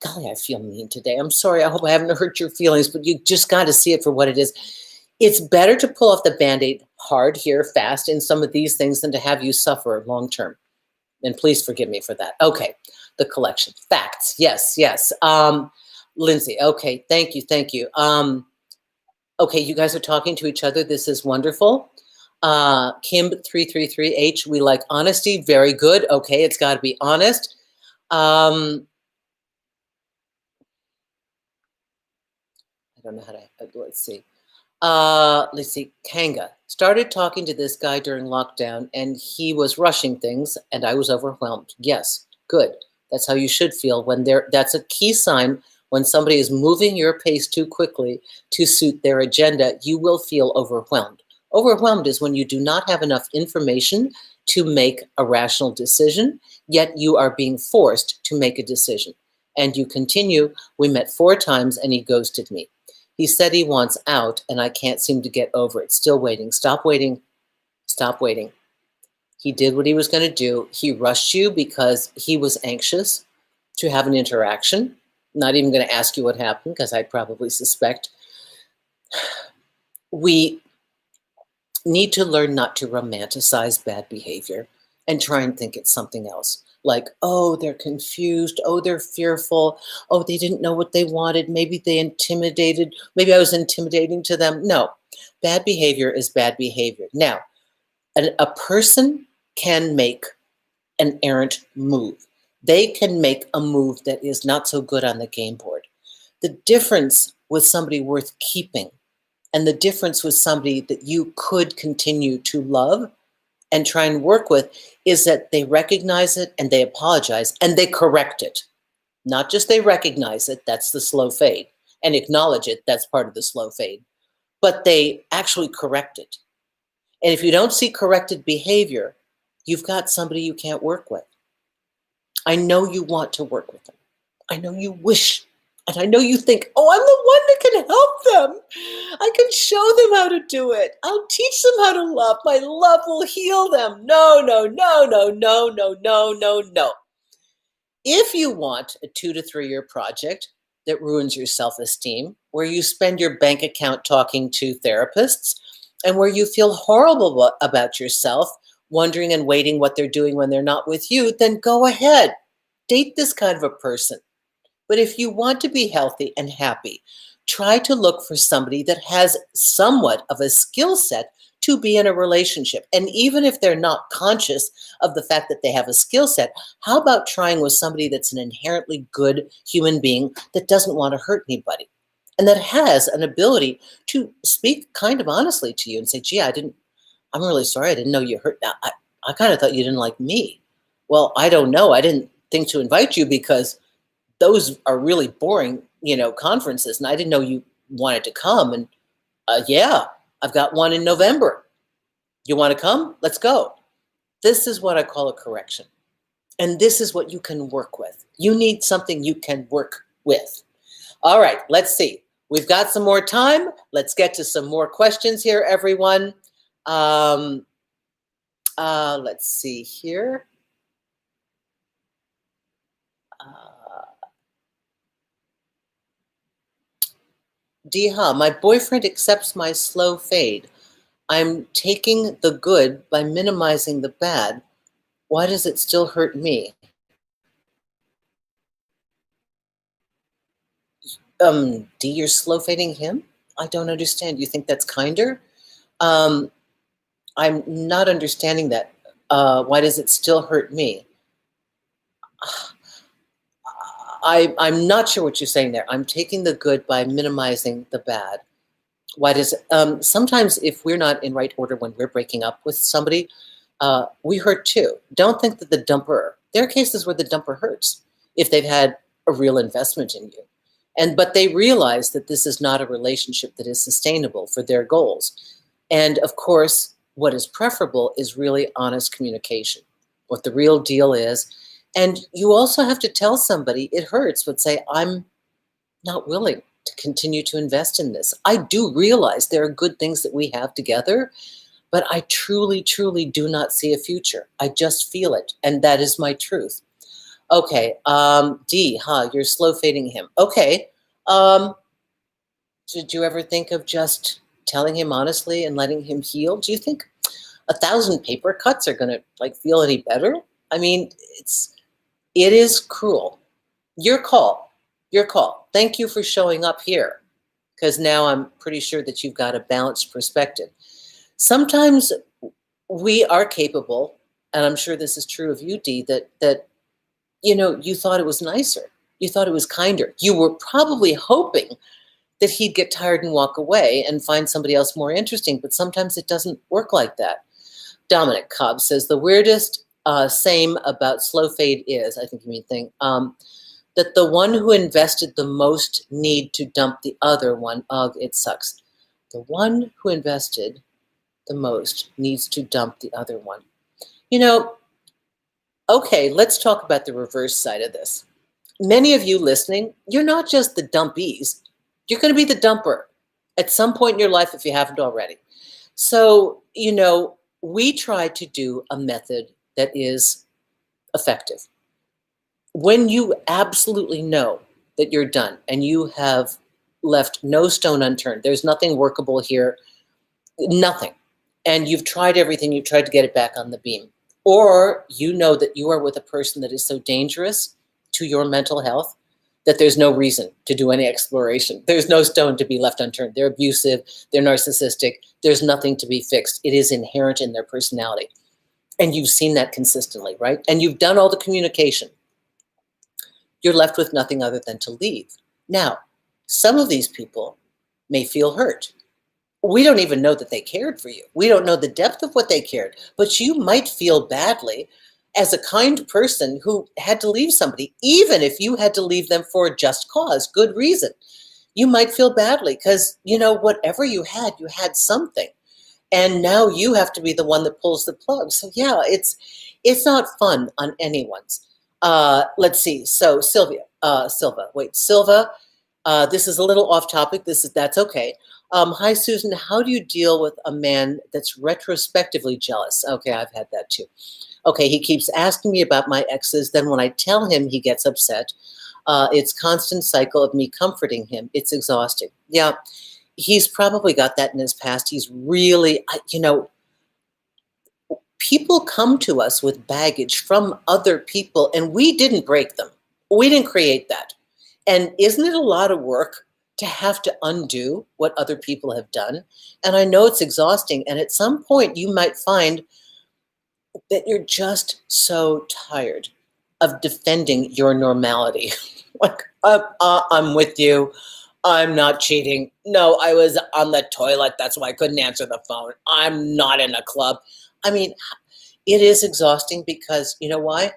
Golly, I feel mean today. I'm sorry. I hope I haven't hurt your feelings, but you just got to see it for what it is. It's better to pull off the Band-Aid hard here, fast in some of these things than to have you suffer long term. And please forgive me for that. Okay, the collection. Facts. Yes. Lindsay, okay, thank you. Okay, you guys are talking to each other. This is wonderful. Kim333H, we like honesty. Very good. Okay, it's got to be honest. I don't know how to, let's see. Kanga started talking to this guy during lockdown and he was rushing things and I was overwhelmed. Yes, good. That's how you should feel that's a key sign when somebody is moving your pace too quickly to suit their agenda, you will feel overwhelmed. Overwhelmed is when you do not have enough information to make a rational decision, yet you are being forced to make a decision. And you continue, we met 4 times and he ghosted me. He said he wants out and I can't seem to get over it. Still waiting. Stop waiting. Stop waiting. He did what he was going to do. He rushed you because he was anxious to have an interaction. Not even going to ask you what happened because I probably suspect. We need to learn not to romanticize bad behavior and try and think it's something else. like, oh, they're confused. Oh, they're fearful. Oh, they didn't know what they wanted. Maybe they intimidated. Maybe I was intimidating to them. No, bad behavior is bad behavior. Now, a person can make an errant move. They can make a move that is not so good on the game board. The difference with somebody worth keeping and the difference with somebody that you could continue to love and try and work with is that they recognize it and they apologize and they correct it. Not just they recognize it, that's the slow fade, and acknowledge it, that's part of the slow fade, but they actually correct it. And if you don't see corrected behavior, you've got somebody you can't work with. I know you want to work with them. I know you wish, and I know you think, oh, I'm the one that can help them. I can show them how to do it. I'll teach them how to love. My love will heal them. No, no, no, no, no, no, no, no, no. If you want a 2 to 3 year project that ruins your self-esteem, where you spend your bank account talking to therapists, and where you feel horrible about yourself, wondering and waiting what they're doing when they're not with you, then go ahead. Date this kind of a person. But if you want to be healthy and happy, try to look for somebody that has somewhat of a skill set to be in a relationship. And even if they're not conscious of the fact that they have a skill set, how about trying with somebody that's an inherently good human being that doesn't want to hurt anybody and that has an ability to speak kind of honestly to you and say, gee, I'm really sorry. I didn't know you hurt. I kind of thought you didn't like me. Well, I don't know. I didn't think to invite you because those are really boring, conferences. And I didn't know you wanted to come. And yeah, I've got one in November. You want to come? Let's go. This is what I call a correction. And this is what you can work with. You need something you can work with. All right, let's see. We've got some more time. Let's get to some more questions here, everyone. Let's see here. Deha, my boyfriend accepts my slow fade. I'm taking the good by minimizing the bad. Why does it still hurt me? D, you're slow fading him? I don't understand. You think that's kinder? I'm not understanding that. Why does it still hurt me? I'm not sure what you're saying there. I'm taking the good by minimizing the bad. Why does sometimes if we're not in right order when we're breaking up with somebody, we hurt too. Don't think that there are cases where the dumper hurts if they've had a real investment in you. But they realize that this is not a relationship that is sustainable for their goals. And of course, what is preferable is really honest communication, what the real deal is. And you also have to tell somebody it hurts, but say, I'm not willing to continue to invest in this. I do realize there are good things that we have together, but I truly, truly do not see a future. I just feel it. And that is my truth. Okay. D, you're slow fading him. Okay. Did you ever think of just telling him honestly and letting him heal? Do you think 1,000 paper cuts are going to feel any better? I mean, it is cruel. Your call. Thank you for showing up here, because now I'm pretty sure that you've got a balanced perspective. Sometimes we are capable, and I'm sure this is true of you, Dee, that you thought it was nicer. You thought it was kinder. You were probably hoping that he'd get tired and walk away and find somebody else more interesting, but sometimes it doesn't work like that. Dominic Cobb says, the weirdest same about slow fade is, I think you mean thing, that the one who invested the most need to dump the other one. Ugh, it sucks. The one who invested the most needs to dump the other one. Okay, let's talk about the reverse side of this. Many of you listening, you're not just the dumpies. You're going to be the dumper at some point in your life if you haven't already. So, we try to do a method that is effective. When you absolutely know that you're done and you have left no stone unturned, there's nothing workable here, nothing, and you've tried everything, you've tried to get it back on the beam, Or you know that you are with a person that is so dangerous to your mental health that there's no reason to do any exploration. There's no stone to be left unturned. They're abusive, they're narcissistic, there's nothing to be fixed. It is inherent in their personality. And you've seen that consistently, right? And you've done all the communication. You're left with nothing other than to leave. Now, some of these people may feel hurt. We don't even know that they cared for you. We don't know the depth of what they cared, but you might feel badly as a kind person who had to leave somebody, even if you had to leave them for a just cause, good reason. You might feel badly because, whatever you had something. And now you have to be the one that pulls the plug. So yeah, it's not fun on anyone's. Let's see. So Silva. This is a little off topic. That's okay. Hi, Susan. How do you deal with a man that's retrospectively jealous? Okay, I've had that too. Okay, he keeps asking me about my exes. Then when I tell him, he gets upset. It's constant cycle of me comforting him. It's exhausting. Yeah, he's probably got that in his past. He's really, people come to us with baggage from other people, and we didn't break them. We didn't create that. And isn't it a lot of work to have to undo what other people have done? And I know it's exhausting. And at some point, you might find that you're just so tired of defending your normality. Like, I'm with you. I'm not cheating. No, I was on the toilet. That's why I couldn't answer the phone. I'm not in a club. I mean, it is exhausting because you know why?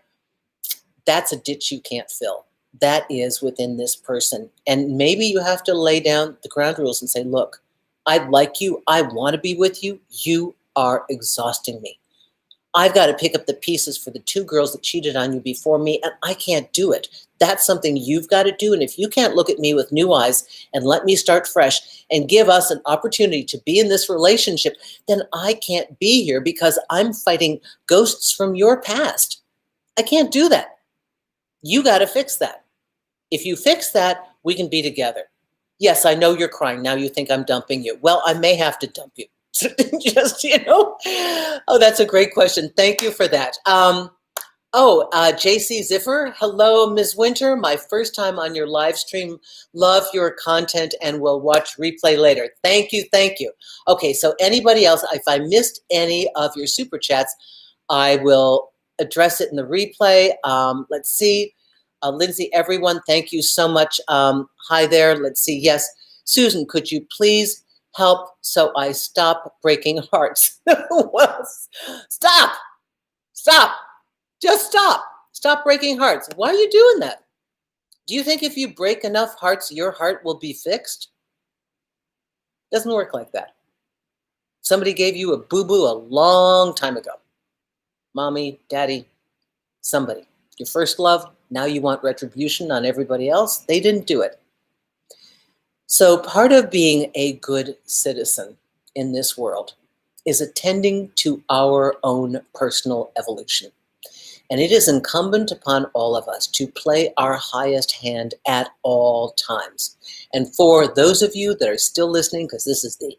That's a ditch you can't fill. That is within this person. And maybe you have to lay down the ground rules and say, look, I like you. I want to be with you. You are exhausting me. I've got to pick up the pieces for the 2 girls that cheated on you before me, and I can't do it. That's something you've got to do. And if you can't look at me with new eyes and let me start fresh and give us an opportunity to be in this relationship, then I can't be here because I'm fighting ghosts from your past. I can't do that. You got to fix that. If you fix that, we can be together. Yes, I know you're crying. Now you think I'm dumping you. Well, I may have to dump you. Just, Oh, that's a great question. Thank you for that. JC Ziffer. Hello, Ms. Winter. My first time on your live stream. Love your content and will watch replay later. Thank you. Thank you. Okay, so anybody else, if I missed any of your super chats, I will address it in the replay. Let's see. Lindsay, everyone, thank you so much. Hi there. Let's see. Yes. Susan, could you please help so I stop breaking hearts? Well, stop. Just stop. Stop breaking hearts. Why are you doing that? Do you think if you break enough hearts, your heart will be fixed? Doesn't work like that. Somebody gave you a boo-boo a long time ago. Mommy, daddy, somebody. Your first love, now you want retribution on everybody else. They didn't do it. So part of being a good citizen in this world is attending to our own personal evolution. And it is incumbent upon all of us to play our highest hand at all times. And for those of you that are still listening, because this is the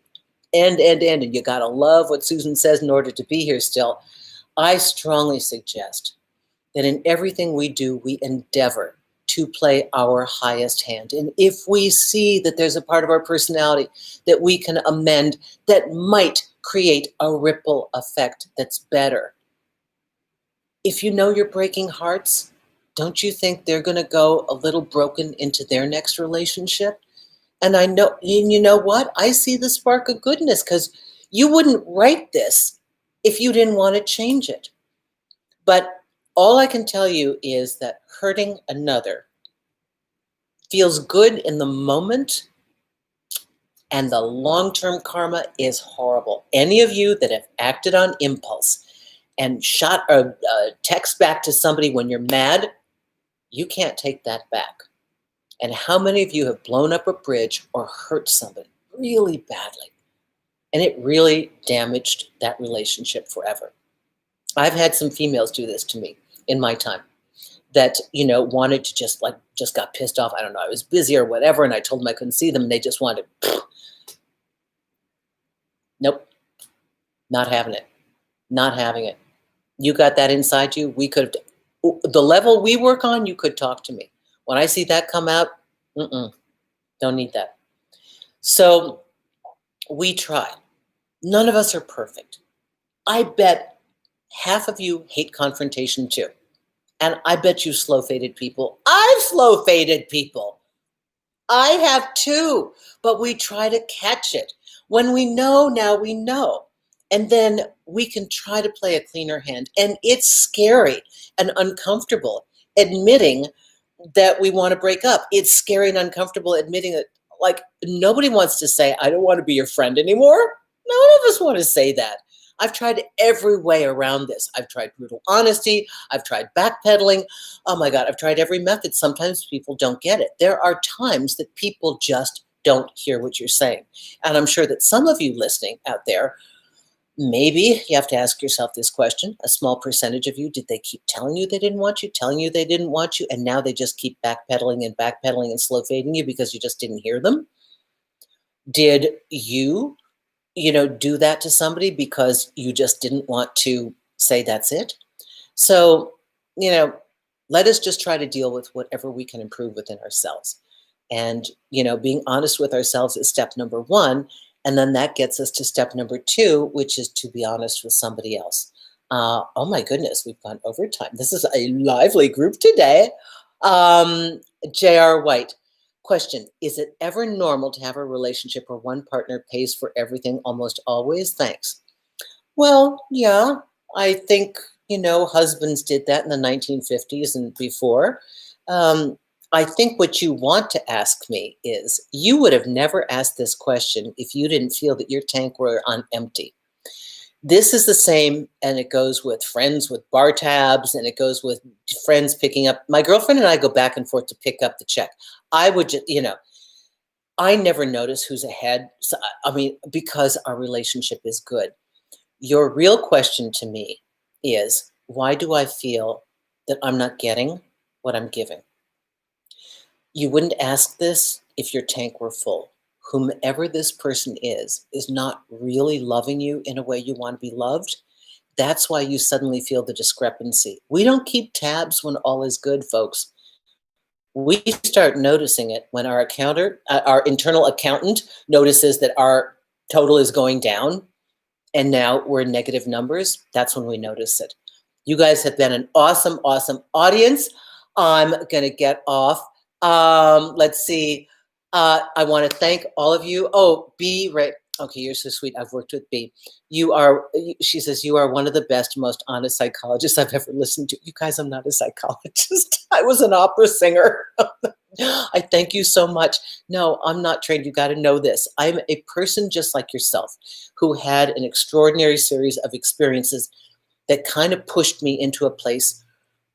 end, and you got to love what Susan says in order to be here still, I strongly suggest that in everything we do, we endeavor to play our highest hand. And if we see that there's a part of our personality that we can amend that might create a ripple effect that's better. If you know you're breaking hearts, don't you think they're going to go a little broken into their next relationship? And I know, and you know what? I see the spark of goodness because you wouldn't write this if you didn't want to change it. But all I can tell you is that hurting another feels good in the moment, and the long-term karma is horrible. Any of you that have acted on impulse and shot a text back to somebody when you're mad, you can't take that back. And how many of you have blown up a bridge or hurt somebody really badly? And it really damaged that relationship forever. I've had some females do this to me in my time that, wanted to just got pissed off. I don't know, I was busy or whatever, and I told them I couldn't see them, and they just wanted, nope, not having it, not having it. You got that inside you. We could, the level we work on, you could talk to me. When I see that come out, don't need that. So we try. None of us are perfect. I bet half of you hate confrontation too. And I bet you slow faded people. I've slow faded people. I have too, but we try to catch it. When we know, now we know. And then we can try to play a cleaner hand. And it's scary and uncomfortable admitting that we want to break up. It's scary and uncomfortable admitting that, like, nobody wants to say, I don't want to be your friend anymore. None of us want to say that. I've tried every way around this. I've tried brutal honesty. I've tried backpedaling. Oh my God, I've tried every method. Sometimes people don't get it. There are times that people just don't hear what you're saying. And I'm sure that some of you listening out there, maybe you have to ask yourself this question. A small percentage of you, did they keep telling you they didn't want you, telling you they didn't want you, and now they just keep backpedaling and slow fading you because you just didn't hear them? Did you do that to somebody because you just didn't want to say that's it? So, let us just try to deal with whatever we can improve within ourselves. And, being honest with ourselves is step number one. And then that gets us to step number two, which is to be honest with somebody else. Oh my goodness, we've gone overtime. This is a lively group today. J.R. White. Question, is it ever normal to have a relationship where one partner pays for everything almost always? Thanks. Well, yeah, I think, husbands did that in the 1950s and before. I think what you want to ask me is, you would have never asked this question if you didn't feel that your tank were on empty. This is the same, and it goes with friends with bar tabs, and it goes with friends picking up. My girlfriend and I go back and forth to pick up the check. I would just, I never notice who's ahead. So, because our relationship is good. Your real question to me is, why do I feel that I'm not getting what I'm giving? You wouldn't ask this if your tank were full. Whomever this person is not really loving you in a way you want to be loved. That's why you suddenly feel the discrepancy. We don't keep tabs when all is good, folks. We start noticing it when our internal accountant notices that our total is going down and now we're in negative numbers. That's when we notice it. You guys have been an awesome, awesome audience. I'm going to get off. Let's see. I want to thank all of you. Oh, B, right. Okay, you're so sweet. I've worked with B. She says, you are one of the best, most honest psychologists I've ever listened to. You guys, I'm not a psychologist. I was an opera singer. I thank you so much. No, I'm not trained. You got to know this. I'm a person just like yourself who had an extraordinary series of experiences that kind of pushed me into a place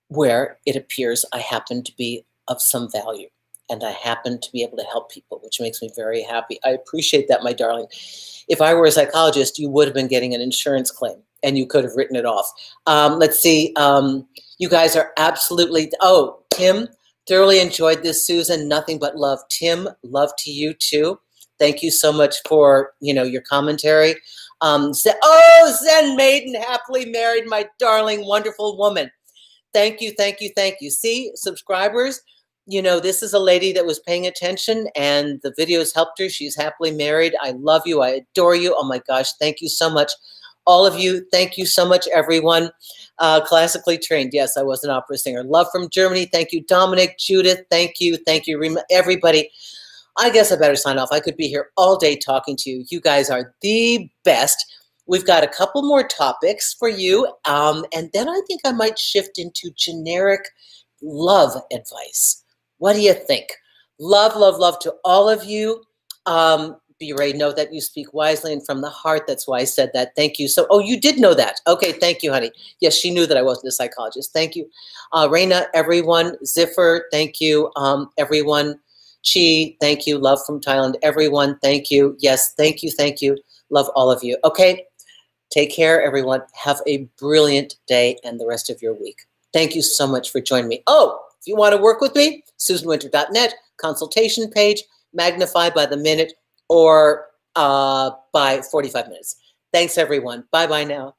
where it appears I happen to be of some value and I happen to be able to help people, which makes me very happy. I appreciate that, my darling. If I were a psychologist, you would have been getting an insurance claim and you could have written it off. Let's see. You guys are absolutely, Tim, thoroughly enjoyed this, Susan. Nothing but love. Tim, love to you too. Thank you so much for, your commentary. Zen Maiden, happily married, my darling, wonderful woman. Thank you, thank you, thank you. See, subscribers, this is a lady that was paying attention and the videos helped her. She's happily married. I love you. I adore you. Oh my gosh, thank you so much. All of you, thank you so much, everyone. Classically trained. Yes, I was an opera singer. Love from Germany. Thank you, Dominic, Judith. Thank you, Rima, everybody. I guess I better sign off. I could be here all day talking to you. You guys are the best. We've got a couple more topics for you. And then I think I might shift into generic love advice. What do you think? Love, love, love to all of you. Be ready to know that you speak wisely and from the heart. That's why I said that. Thank you. So, you did know that. Okay, thank you, honey. Yes, she knew that I wasn't a psychologist. Thank you. Raina, everyone. Ziffer, thank you. Everyone. Chi, thank you. Love from Thailand. Everyone, thank you. Yes, thank you, thank you. Love all of you. Okay, take care, everyone. Have a brilliant day and the rest of your week. Thank you so much for joining me. If you want to work with me, SusanWinter.net, consultation page, Magnifi by the minute or by 45 minutes. Thanks, everyone. Bye-bye now.